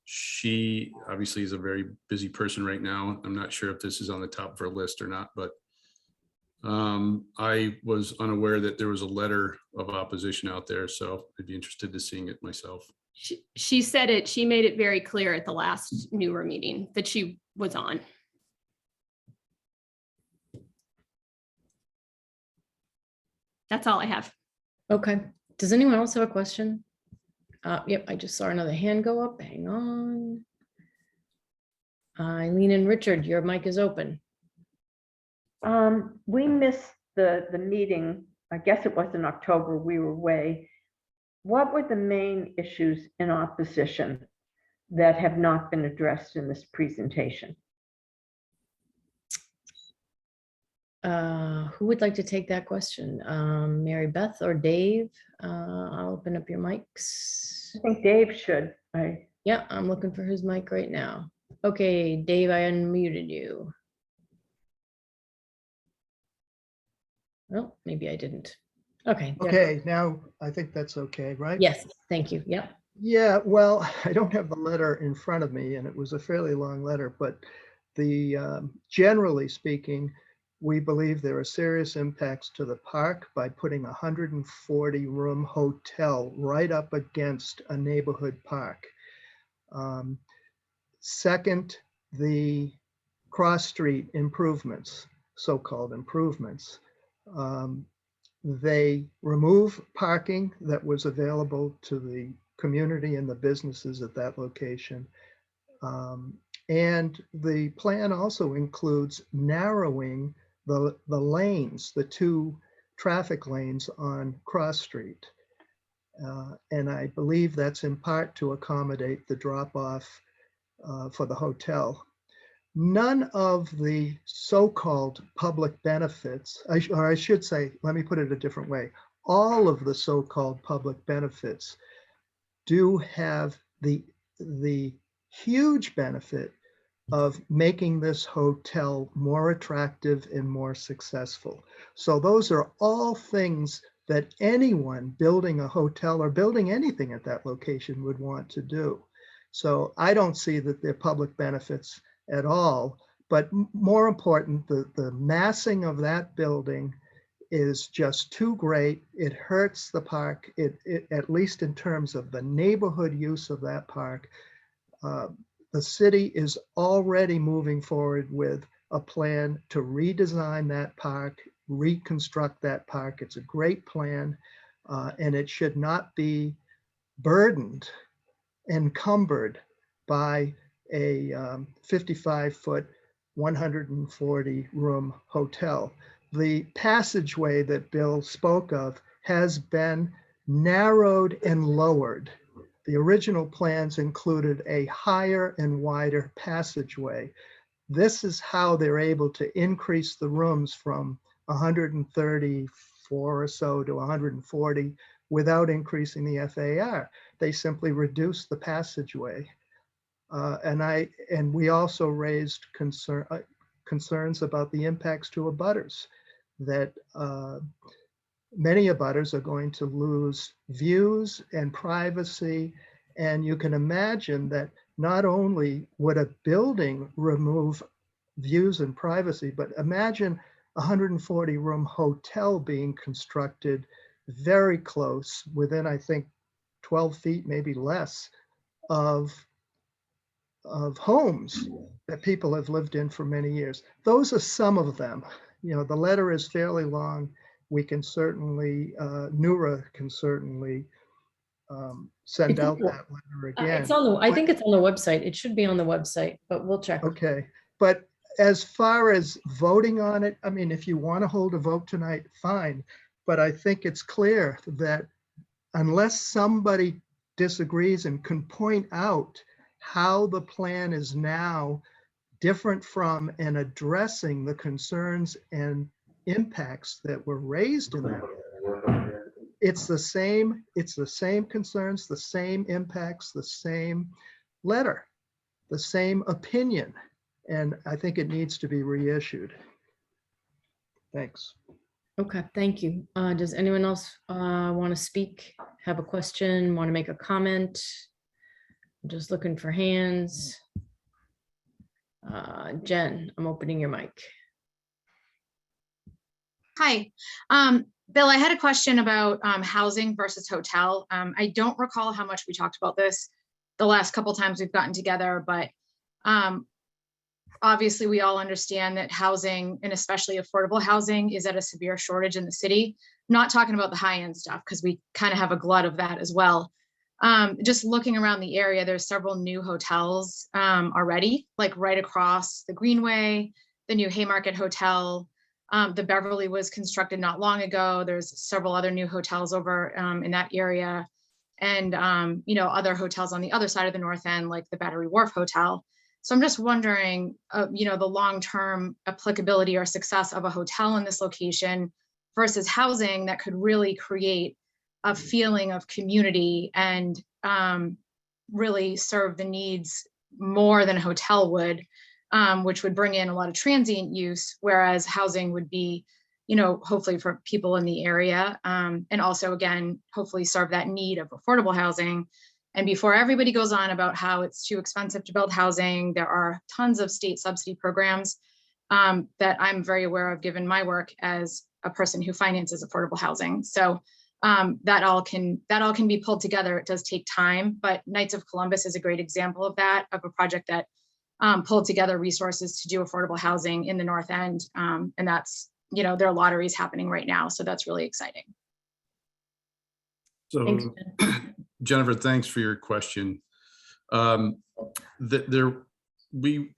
She obviously is a very busy person right now. I'm not sure if this is on the top of her list or not, but I was unaware that there was a letter of opposition out there, so I'd be interested to seeing it myself. She said it, she made it very clear at the last NEWRA meeting that she was on. That's all I have. okay. Does anyone else have a question? Yep, I just saw another hand go up. Hang on. Eileen and Richard, your mic is open. We missed the meeting. I guess it was in October. We were away. What were the main issues in opposition that have not been addressed in this presentation? Who would like to take that question? Mary Beth or Dave? I'll open up your mics. I think Dave should. Yeah, I'm looking for his mic right now. Okay, Dave, I unmuted you. Oh, maybe I didn't. Okay. there- Okay, now I think that's okay, right? Yes, thank you. Yep. Yeah, well, I don't have the letter in front of me, and it was a fairly long letter, but generally speaking, we believe there are serious impacts to the park by putting a 140-room hotel right up against a neighborhood park. Second, the cross street improvements, so-called improvements. They remove parking that was available to the community and the businesses at that location. And the plan also includes narrowing the lanes, the 2 traffic lanes on Cross Street. And I believe that's in part to accommodate the drop-off for the hotel. None of the so-called public benefits, or I should say, let me put it a different way. All of the so-called public benefits do have the huge benefit of making this hotel more attractive and more successful. So those are all things that anyone building a hotel or building anything at that location would want to do. So I don't see that they're public benefits at all, but more important, the massing of that building is just too great. It hurts the park, at least in terms of the neighborhood use of that park. The city is already moving forward with a plan to redesign that park, reconstruct that park. It's a great plan, and it should not be burdened, encumbered by a 55-foot, 140-room hotel. The passageway that Bill spoke of has been narrowed and lowered. The original plans included a higher and wider passageway. This is how they're able to increase the rooms from 134 or so to 140 without increasing the FAR. They simply reduce the passageway. And we also raised concerns about the impacts to abutters, that many abutters are going to lose views and privacy. And you can imagine that not only would a building remove views and privacy, but imagine a 140-room hotel being constructed very close, within, I think, 12 feet, maybe less, of homes that people have lived in for many years. Those are some of them. You know, the letter is fairly long. We can certainly, NEWRA can certainly send out that letter again. It's on the, I think it's on the website. It should be on the website, but we'll check. Okay, but as far as voting on it, I mean, if you want to hold a vote tonight, fine. But I think it's clear that unless somebody disagrees and can point out how the plan is now different from and addressing the concerns and impacts that were raised in that, it's the same concerns, the same impacts, the same letter, the same opinion. And I think it needs to be reissued. Thanks. Okay, thank you. Does anyone else want to speak, have a question, want to make a comment? I'm just looking for hands. Jen, I'm opening your mic. Hi, Bill, I had a question about housing versus hotel. I don't recall how much we talked about this the last couple times we've gotten together, but obviously we all understand that housing, and especially affordable housing, is at a severe shortage in the city. I'm not talking about the high-end stuff because we kind of have a glut of that as well. Just looking around the area, there's several new hotels already, like right across the Greenway, the new Haymarket Hotel. The Beverly was constructed not long ago. There's several other new hotels over in that area. And, other hotels on the other side of the North End, like the Battery Wharf Hotel. So I'm just wondering, the long-term applicability or success of a hotel in this location versus housing that could really create a feeling of community and really serve the needs more than a hotel would, which would bring in a lot of transient use, whereas housing would be, hopefully for people in the area, and also, again, hopefully serve that need of affordable housing. And before everybody goes on about how it's too expensive to build housing, there are tons of state subsidy programs that I'm very aware of, given my work as a person who finances affordable housing. So that all can be pulled together. It does take time, but Knights of Columbus is a great example of that, of a project that pulled together resources to do affordable housing in the North End. And that's, there are lotteries happening right now. So that's really exciting. So Thanks, Jennifer, thanks for your question. I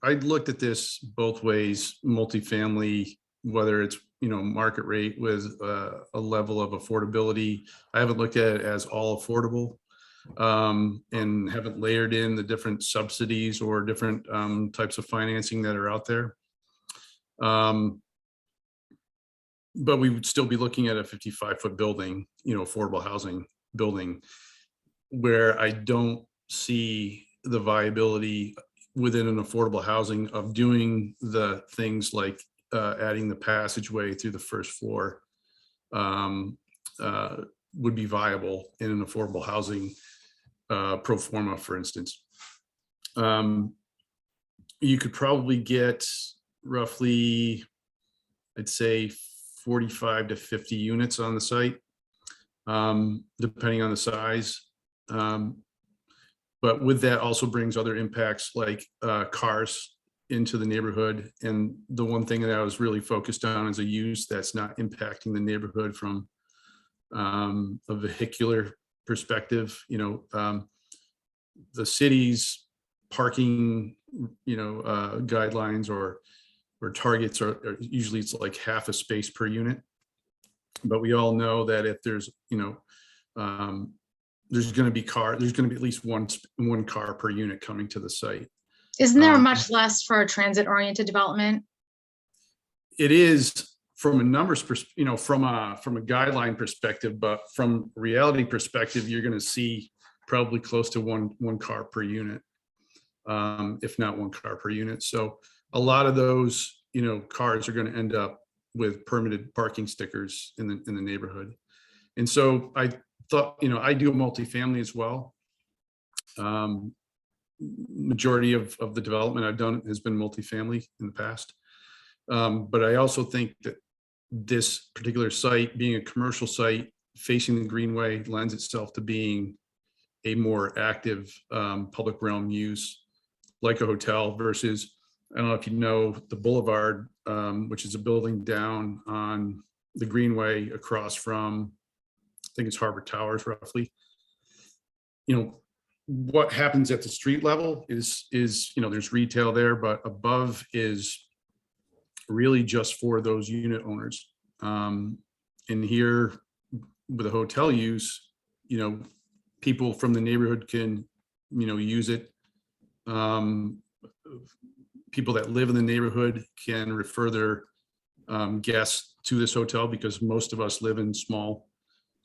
looked at this both ways, multifamily, whether it's, market rate with a level of affordability. I haven't looked at it as all affordable, and haven't layered in the different subsidies or different types of financing that are out there. But we would still be looking at a 55-foot building, affordable housing building, where I don't see the viability within an affordable housing of doing the things like adding the passageway through the first floor would be viable in an affordable housing pro forma, for instance. You could probably get roughly, I'd say 45 to 50 units on the site, depending on the size. But with that also brings other impacts like cars into the neighborhood. And the one thing that I was really focused on is a use that's not impacting the neighborhood from a vehicular perspective. The city's parking, guidelines or targets are usually it's like half a space per unit. But we all know that if there's, there's going to be at least one car per unit coming to the site. Isn't there much less for a transit-oriented development? It is from a numbers, from a guideline perspective, but from reality perspective, you're going to see probably close to one car per unit, if not one car per unit. So a lot of those, cars are going to end up with permitted parking stickers in the neighborhood. And so I thought, I do a multifamily as well. Majority of the development I've done has been multifamily in the past. But I also think that this particular site, being a commercial site facing the Greenway, lends itself to being a more active public realm use, like a hotel versus, I don't know if you know, the Boulevard, which is a building down on the Greenway across from, I think it's Harbor Towers roughly. What happens at the street level is there's retail there, but above is really just for those unit owners. And here with a hotel use, people from the neighborhood can, use it. People that live in the neighborhood can refer their guests to this hotel because most of us live in small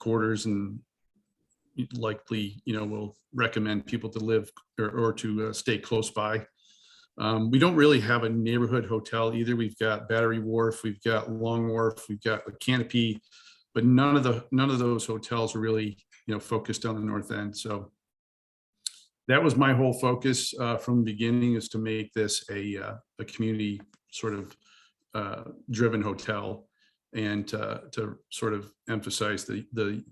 quarters and likely, will recommend people to live or to stay close by. We don't really have a neighborhood hotel either. We've got Battery Wharf, we've got Long Wharf, we've got the Canopy, but none of those hotels are really, focused on the north end. So that was my whole focus from the beginning, is to make this a community sort of driven hotel, and to sort of emphasize the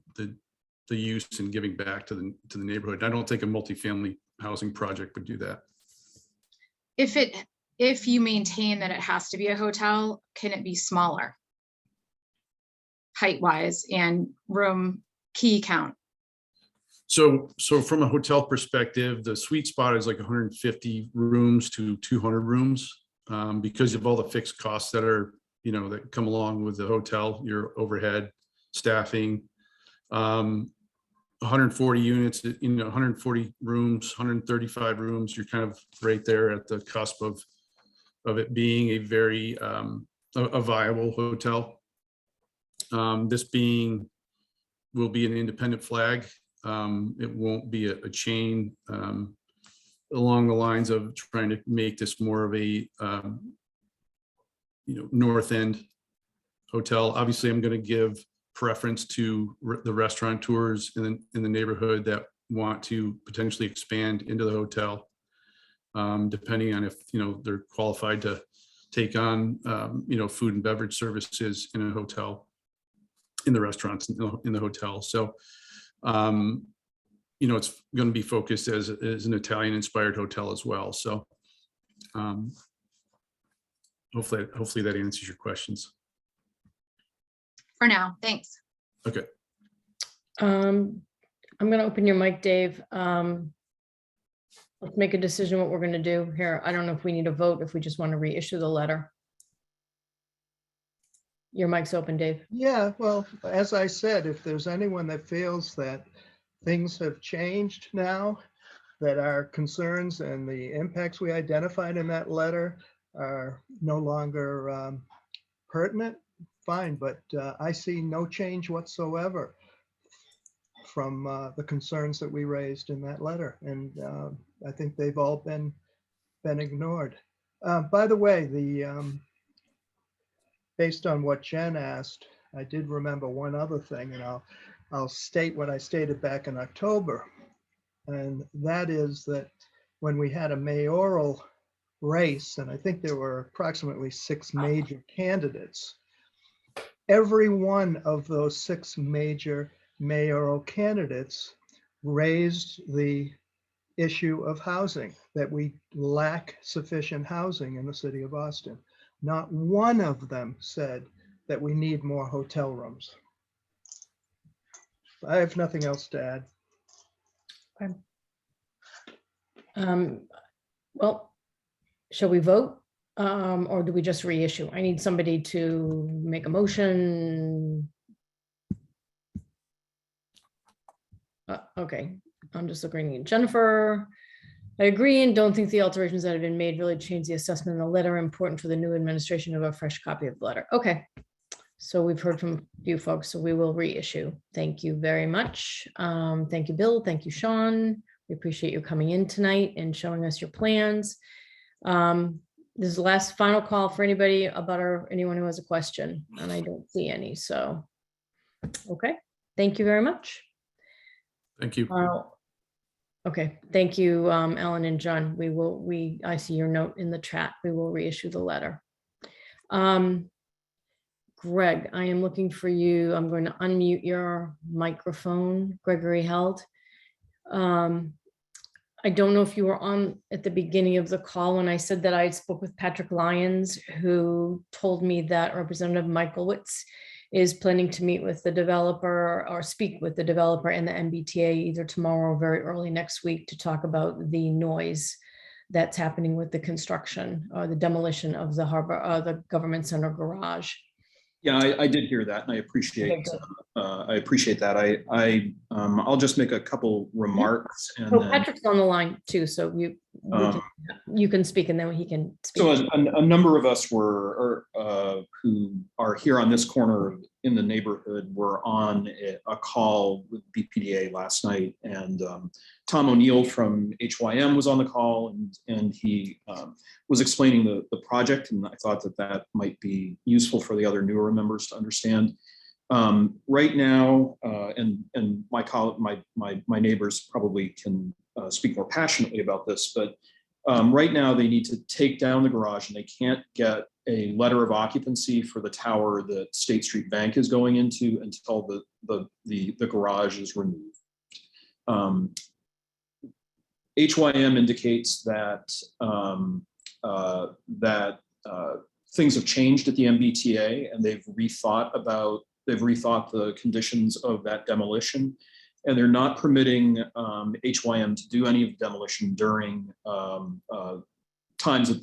use and giving back to the neighborhood. I don't think a multifamily housing project would do that. If you maintain that it has to be a hotel, can it be smaller? Height wise and room key count? So from a hotel perspective, the sweet spot is like 150 rooms to 200 rooms, because of all the fixed costs that are, that come along with the hotel, your overhead, staffing, 140 units, 140 rooms, 135 rooms, you're kind of right there at the cusp of it being a very, a viable hotel. This will be an independent flag. It won't be a chain, along the lines of trying to make this more of a, north end hotel. Obviously, I'm going to give preference to the restaurateurs in the neighborhood that want to potentially expand into the hotel, depending on if they're qualified to take on food and beverage services in a hotel, in the restaurants in the hotel. So it's going to be focused as an Italian inspired hotel as well. So hopefully that answers your questions. For now, thanks. Okay. I'm going to open your mic, Dave. Let's make a decision what we're going to do here. I don't know if we need a vote, if we just want to reissue the letter. Your mic's open, Dave. Yeah, well, as I said, if there's anyone that feels that things have changed now, that our concerns and the impacts we identified in that letter are no longer pertinent, fine, but I see no change whatsoever from the concerns that we raised in that letter. And I think they've all been ignored. By the way, based on what Jen asked, I did remember one other thing, and I'll state what I stated back in October. And that is that when we had a mayoral race, and I think there were approximately 6 major candidates, every one of those 6 major mayoral candidates raised the issue of housing, that we lack sufficient housing in the city of Boston. Not one of them said that we need more hotel rooms. I have nothing else to add. Well, shall we vote? Or do we just reissue? I need somebody to make a motion. Okay, I'm just looking at Jennifer. I agree and don't think the alterations that have been made really change the assessment in the letter. Important for the new administration of a fresh copy of the letter. Okay, so we've heard from you folks, so we will reissue. Thank you very much. Thank you, Bill. Thank you, Sean. We appreciate you coming in tonight and showing us your plans. This is the last final call for anybody about anyone who has a question, and I don't see any. So, okay, thank you very much. Thank you. Okay, thank you, Ellen and John. I see your note in the chat. We will reissue the letter. Greg, I am looking for you. I'm going to unmute your microphone, Gregory Held. I don't know if you were on at the beginning of the call when I said that I spoke with Patrick Lyons, who told me that Representative Michaelwitz is planning to meet with the developer or speak with the developer and the MBTA either tomorrow or very early next week to talk about the noise that's happening with the construction or the demolition of the the government center garage. Yeah, I did hear that, and I appreciate that. I'll just make a couple remarks. And so Patrick's on the line too, so you can speak, and then he can speak. So a number of us who are here on this corner in the neighborhood were on a call with BPDA last night, and Tom O'Neill from HYM was on the call, and he was explaining the project, and I thought that might be useful for the other NEWRA members to understand. Right now, and my neighbors probably can speak more passionately about this, but right now they need to take down the garage, and they can't get a letter of occupancy for the tower that State Street Bank is going into until the garage is removed. HYM indicates that things have changed at the MBTA, and they've rethought the conditions of that demolition, and they're not permitting HYM to do any of the demolition during times that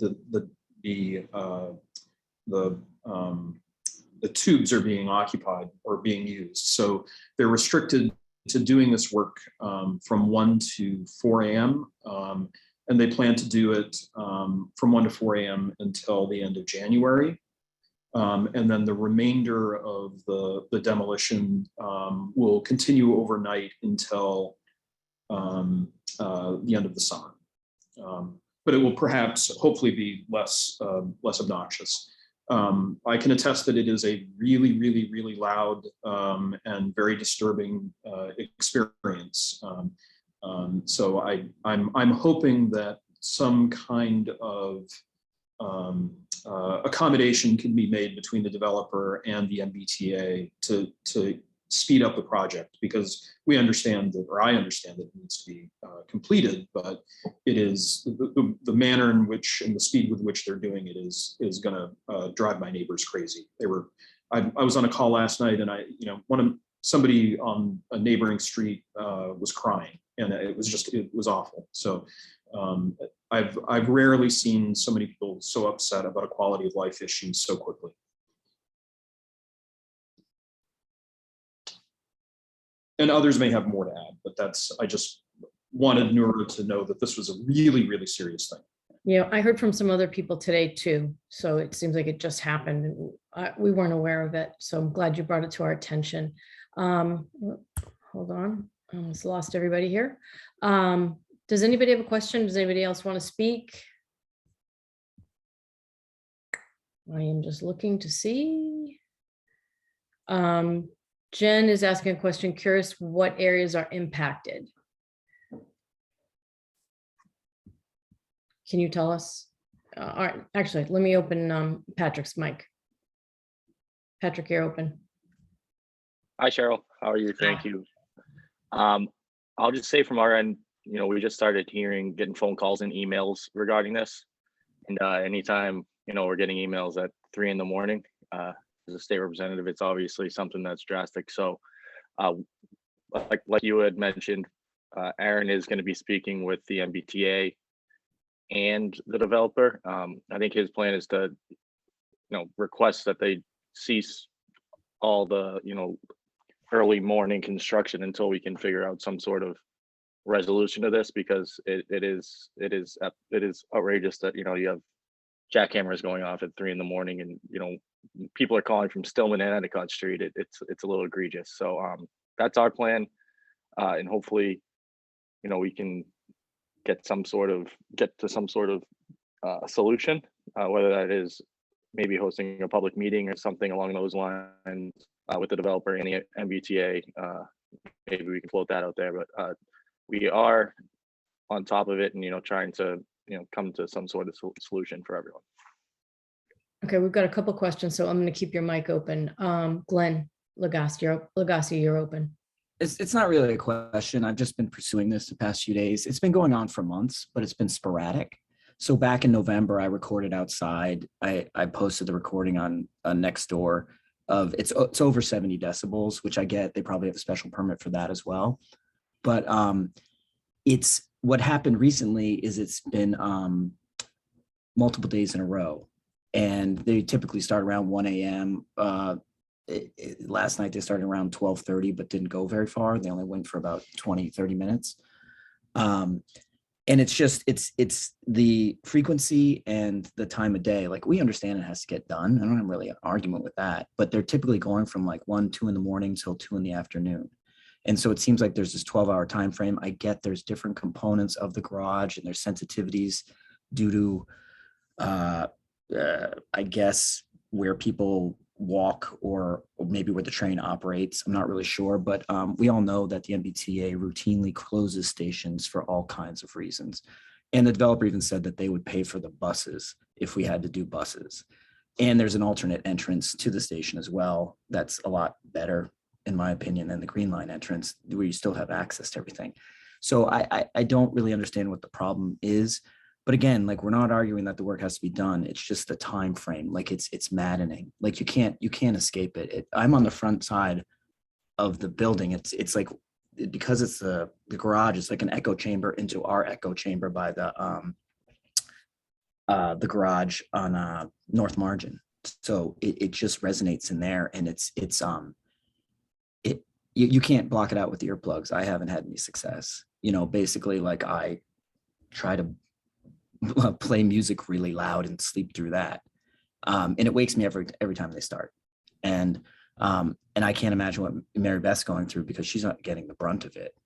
the tubes are being occupied or being used. So they're restricted to doing this work from 1 to 4 a.m. And they plan to do it from 1 to 4 a.m. until the end of January. And then the remainder of the demolition will continue overnight until the end of the summer. But it will perhaps, hopefully, be less obnoxious. I can attest that it is a really, really, really loud and very disturbing experience. So I'm hoping that some kind of accommodation can be made between the developer and the MBTA to speed up the project, because we understand that, or I understand that it needs to be completed, but it is the manner in which and the speed with which they're doing it is going to drive my neighbors crazy. I was on a call last night, and somebody on a neighboring street was crying, and it was awful. So I've rarely seen so many people so upset about a quality of life issue so quickly. And others may have more to add, but I just wanted NEWRA to know that this was a really, really serious thing. Yeah, I heard from some other people today too. So it seems like it just happened. We weren't aware of it. So I'm glad you brought it to our attention. Hold on, I almost lost everybody here. Does anybody have a question? Does anybody else want to speak? I am just looking to see. Jen is asking a question, curious what areas are impacted. Can you tell us? All right, actually, let me open Patrick's mic. Patrick, you're open. Hi, Cheryl. How are you? Thank you. I'll just say from our end, we just started getting phone calls and emails regarding this. And anytime, we're getting emails at 3 in the morning, as a state representative, it's obviously something that's drastic. So like you had mentioned, Aaron is going to be speaking with the MBTA and the developer. I think his plan is to, request that they cease all the, early morning construction until we can figure out some sort of resolution to this, because it is outrageous that, you have jackhammers going off at 3 in the morning, and, people are calling from Stillman and Endicott Street. It's a little egregious. So that's our plan. And hopefully, we can get to some sort of solution, whether that is maybe hosting a public meeting or something along those lines with the developer and the MBTA. Maybe we can float that out there, but we are on top of it and, trying to, come to some sort of solution for everyone. Okay, we've got a couple questions, so I'm going to keep your mic open. Glenn Lagasse, you're open. It's not really a question. I've just been pursuing this the past few days. It's been going on for months, but it's been sporadic. So back in November, I recorded outside. I posted the recording on Nextdoor of it's over 70 decibels, which I get. They probably have a special permit for that as well. But it's what happened recently is it's been multiple days in a row. And they typically start around 1 a.m. Last night they started around 12:30, but didn't go very far. They only went for about 20, 30 minutes. And it's just, it's the frequency and the time of day. Like, we understand it has to get done. I don't have really an argument with that, but they're typically going from like 1, 2 in the morning till 2 in the afternoon. And so it seems like there's this 12-hour time frame. I get there's different components of the garage and there's sensitivities due to, I guess, where people walk or maybe where the train operates. I'm not really sure, but we all know that the MBTA routinely closes stations for all kinds of reasons. And the developer even said that they would pay for the buses if we had to do buses. And there's an alternate entrance to the station as well. That's a lot better, in my opinion, than the Green Line entrance, where you still have access to everything. So I don't really understand what the problem is. But again, like, we're not arguing that the work has to be done. It's just the time frame. Like, it's maddening. Like, you can't escape it. I'm on the front side of the building. It's like, because it's the garage, it's like an echo chamber into our echo chamber by the garage on North Margin. So it just resonates in there, and you can't block it out with earplugs. I haven't had any success. Basically, like, I try to play music really loud and sleep through that, and it wakes me every time they start. And I can't imagine what Mary Beth's going through, because she's not getting the brunt of it.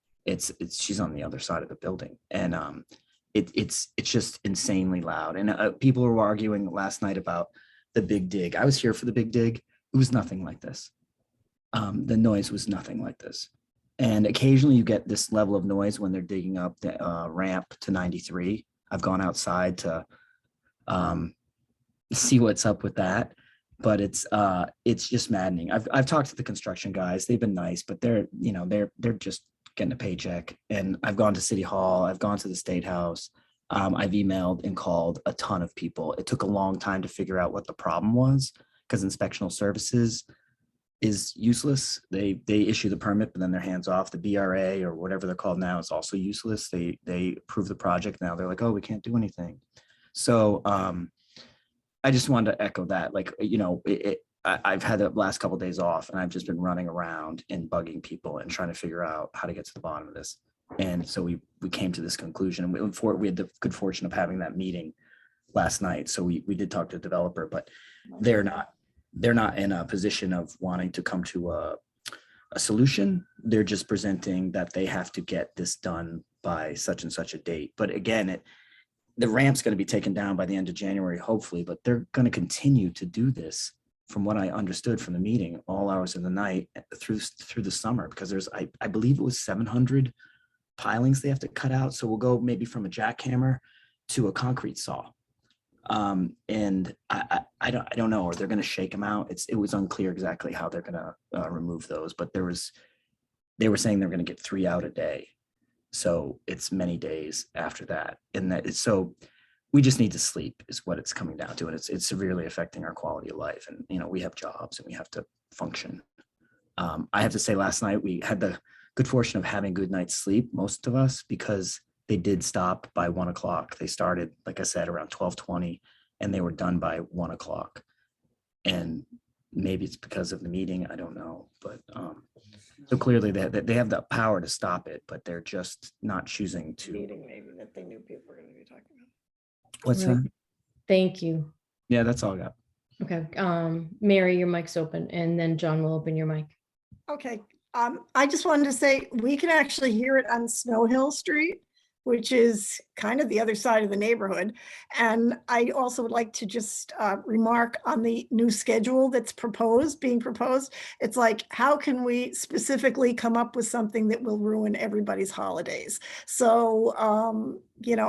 She's on the other side of the building, and it's just insanely loud. And people were arguing last night about the Big Dig. I was here for the Big Dig. It was nothing like this. The noise was nothing like this. And occasionally you get this level of noise when they're digging up the ramp to 93. I've gone outside to see what's up with that, but it's just maddening. I've talked to the construction guys. They've been nice, but they're just getting a paycheck. And I've gone to City Hall. I've gone to the State House. I've emailed and called a ton of people. It took a long time to figure out what the problem was, because inspectional services is useless. They issue the permit, but then they're hands off. The BRA, or whatever they're called now, is also useless. They approve the project. Now they're like, oh, we can't do anything. So I just wanted to echo that. Like, I've had the last couple of days off, and I've just been running around and bugging people and trying to figure out how to get to the bottom of this. And so we came to this conclusion. And we had the good fortune of having that meeting last night. So we did talk to the developer, but they're not in a position of wanting to come to a solution. They're just presenting that they have to get this done by such and such a date. But again, the ramp's going to be taken down by the end of January, hopefully, but they're going to continue to do this, from what I understood from the meeting, all hours of the night through the summer, because there's, I believe it was 700 pilings they have to cut out. So we'll go maybe from a jackhammer to a concrete saw. And I don't know, or they're going to shake them out. It was unclear exactly how they're going to remove those, but they were saying they're going to get 3 out a day. So it's many days after that. And so we just need to sleep is what it's coming down to. And it's severely affecting our quality of life. And, we have jobs and we have to function. I have to say, last night we had the good fortune of having good night's sleep, most of us, because they did stop by 1 o'clock. They started, like I said, around 12:20, and they were done by 1 o'clock. And maybe it's because of the meeting, I don't know. But so clearly they have the power to stop it, but they're just not choosing to. Meeting, maybe, that they knew people were going to be talking about. What's Right. that? Thank you. Yeah, that's all I got. Okay, Mary, your mic's open, and then John will open your mic. Okay, I just wanted to say, we can actually hear it on Snow Hill Street, which is kind of the other side of the neighborhood. And I also would like to just remark on the new schedule that's being proposed. It's like, how can we specifically come up with something that will ruin everybody's holidays? So,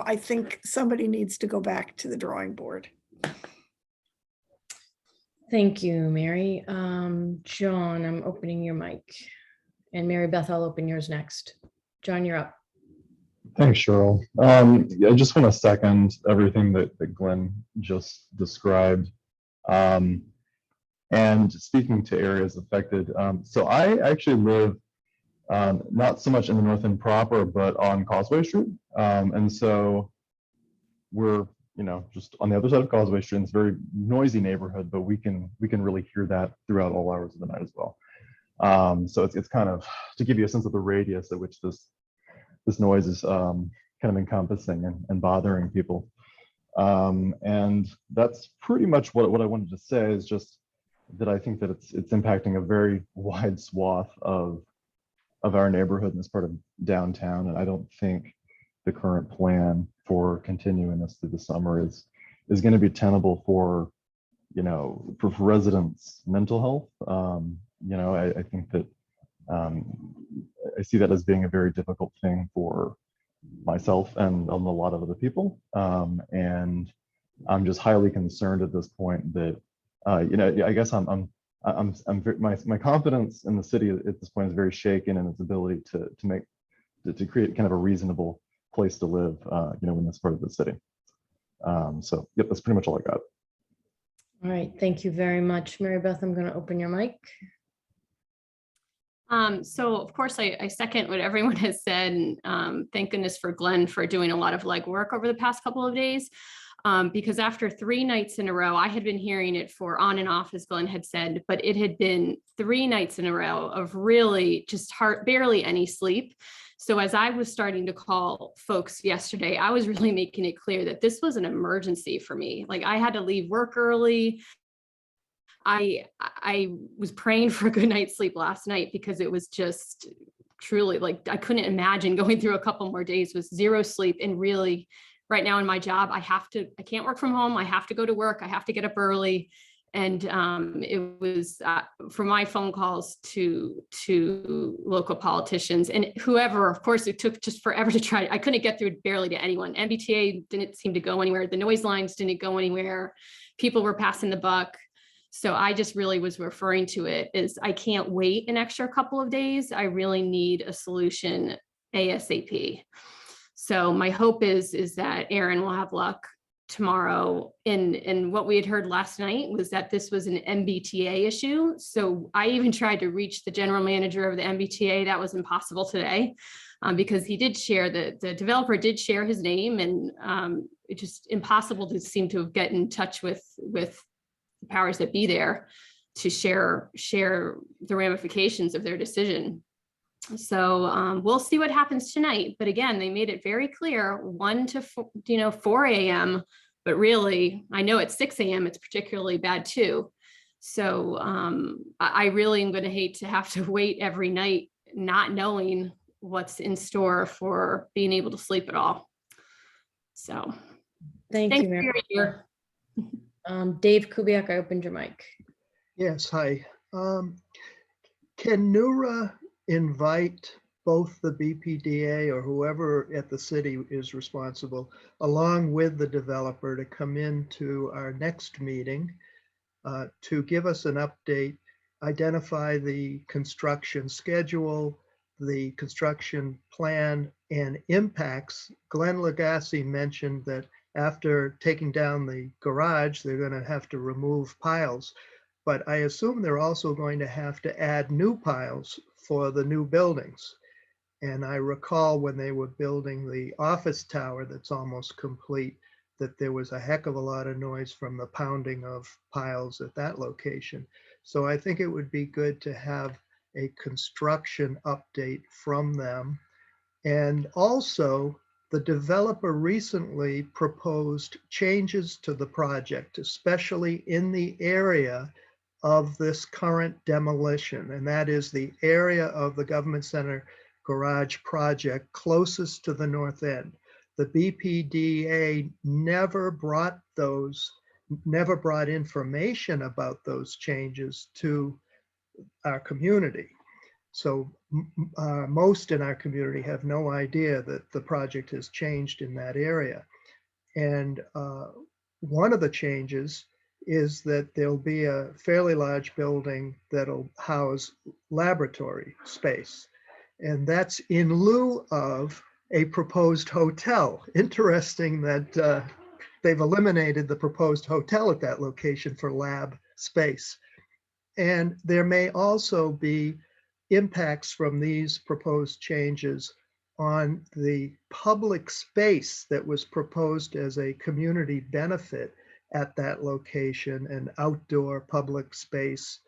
I think somebody needs to go back to the drawing board. Thank you, Mary. John, I'm opening your mic. And Mary Beth, I'll open yours next. John, you're up. Thanks, Cheryl. I just want to second everything that Glenn just described. And speaking to areas affected, so I actually live not so much in the North End proper, but on Causeway Street. And so we're, just on the other side of Causeway Street. It's a very noisy neighborhood, but we can really hear that throughout all hours of the night as well. So it's kind of to give you a sense of the radius at which this noise is kind kind of encompassing and bothering people. And that's pretty much what I wanted to say, is just that I think that it's impacting a very wide swath of our neighborhood in this part of downtown. And I don't think the current plan for continuing this through the summer is going to be tenable for, for residents' mental health. I think that I see that as being a very difficult thing for myself and a lot of other people. And I'm just highly concerned at this point that, I guess my confidence in the city at this point is very shaken in its ability to create kind of a reasonable place to live, in this part of the city. So yep, that's pretty much all I got. All right, thank you very much. Mary Beth, I'm going to open your mic. So of course, I second what everyone has said. And thank goodness for Glenn for doing a lot of legwork over the past couple of days. Because after 3 nights in a row, I had been hearing it for on and off, as Glenn had said, but it had been 3 nights in a row of really just barely any sleep. So as I was starting to call folks yesterday, I was really making it clear that this was an emergency for me. Like, I had to leave work early. I was praying for a good night's sleep last night, because it was just truly, like, I couldn't imagine going through a couple more days with 0 sleep. And really, right now in my job, I can't work from home. I have to go to work. I have to get up early. And it was from my phone calls to local politicians and whoever. Of course, it took just forever to try. I couldn't get through barely to anyone. MBTA didn't seem to go anywhere. The noise lines didn't go anywhere. People were passing the buck. So I just really was referring to it as, I can't wait an extra couple of days. I really need a solution ASAP. So my hope is that Aaron will have luck tomorrow. And what we had heard last night was that this was an MBTA issue. So I even tried to reach the general manager of the MBTA. That was impossible today, because he did share, the developer did share his name, and it's just impossible to seem to get in touch with the powers that be there to share the ramifications of their decision. So we'll see what happens tonight. But again, they made it very clear 1 to 4 a.m. But really, I know at 6 a.m. it's particularly bad too. So I really am going to hate to have to wait every night, not knowing what's in store for being able to sleep at all. So Thank you, Mary. Dave Kubiak, I opened your mic. Yes, hi. Can NEWRA invite both the BPDA or whoever at the city is responsible, along with the developer, to come into our next meeting to give us an update, identify the construction schedule, the construction plan, and impacts? Glenn Legassi mentioned that after taking down the garage, they're going to have to remove piles. But I assume they're also going to have to add new piles for the new buildings. And I recall when they were building the office tower that's almost complete, that there was a heck of a lot of noise from the pounding of piles at that location. So I think it would be good to have a construction update from them. And also, the developer recently proposed changes to the project, especially in the area of this current demolition, and that is the area of the Government Center garage project closest to the north end. The BPDA never brought information about those changes to our community. So most in our community have no idea that the project has changed in that area. And one of the changes is that there'll be a fairly large building that'll house laboratory space. And that's in lieu of a proposed hotel. Interesting that they've eliminated the proposed hotel at that location for lab space. And there may also be impacts from these proposed changes on the public space that was proposed as a community benefit at that location, an outdoor public space.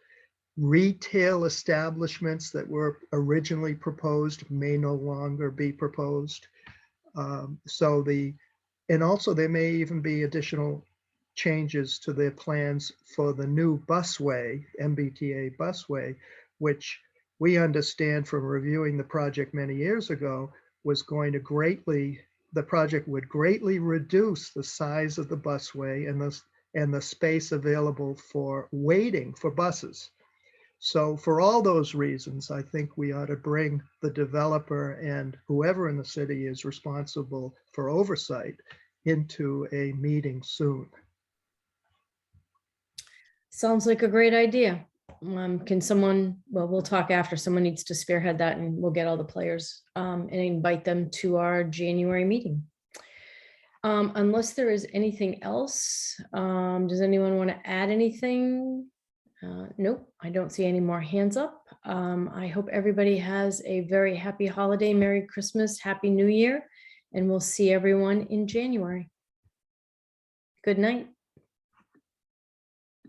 Retail establishments that were originally proposed may no longer be proposed. And also there may even be additional changes to their plans for the new busway, MBTA busway, which we understand from reviewing the project many years ago was going to the project would greatly reduce the size of the busway and the space available for waiting for buses. So for all those reasons, I think we ought to bring the developer and whoever in the city is responsible for oversight into a meeting soon. Sounds like a great idea. Can someone, well, we'll talk after, someone needs to spearhead that and we'll get all the players and invite them to our January meeting. Unless there is anything else, does anyone want to add anything? Nope, I don't see any more hands up. I hope everybody has a very happy holiday, Merry Christmas, Happy New Year, and we'll see everyone in January. Good night.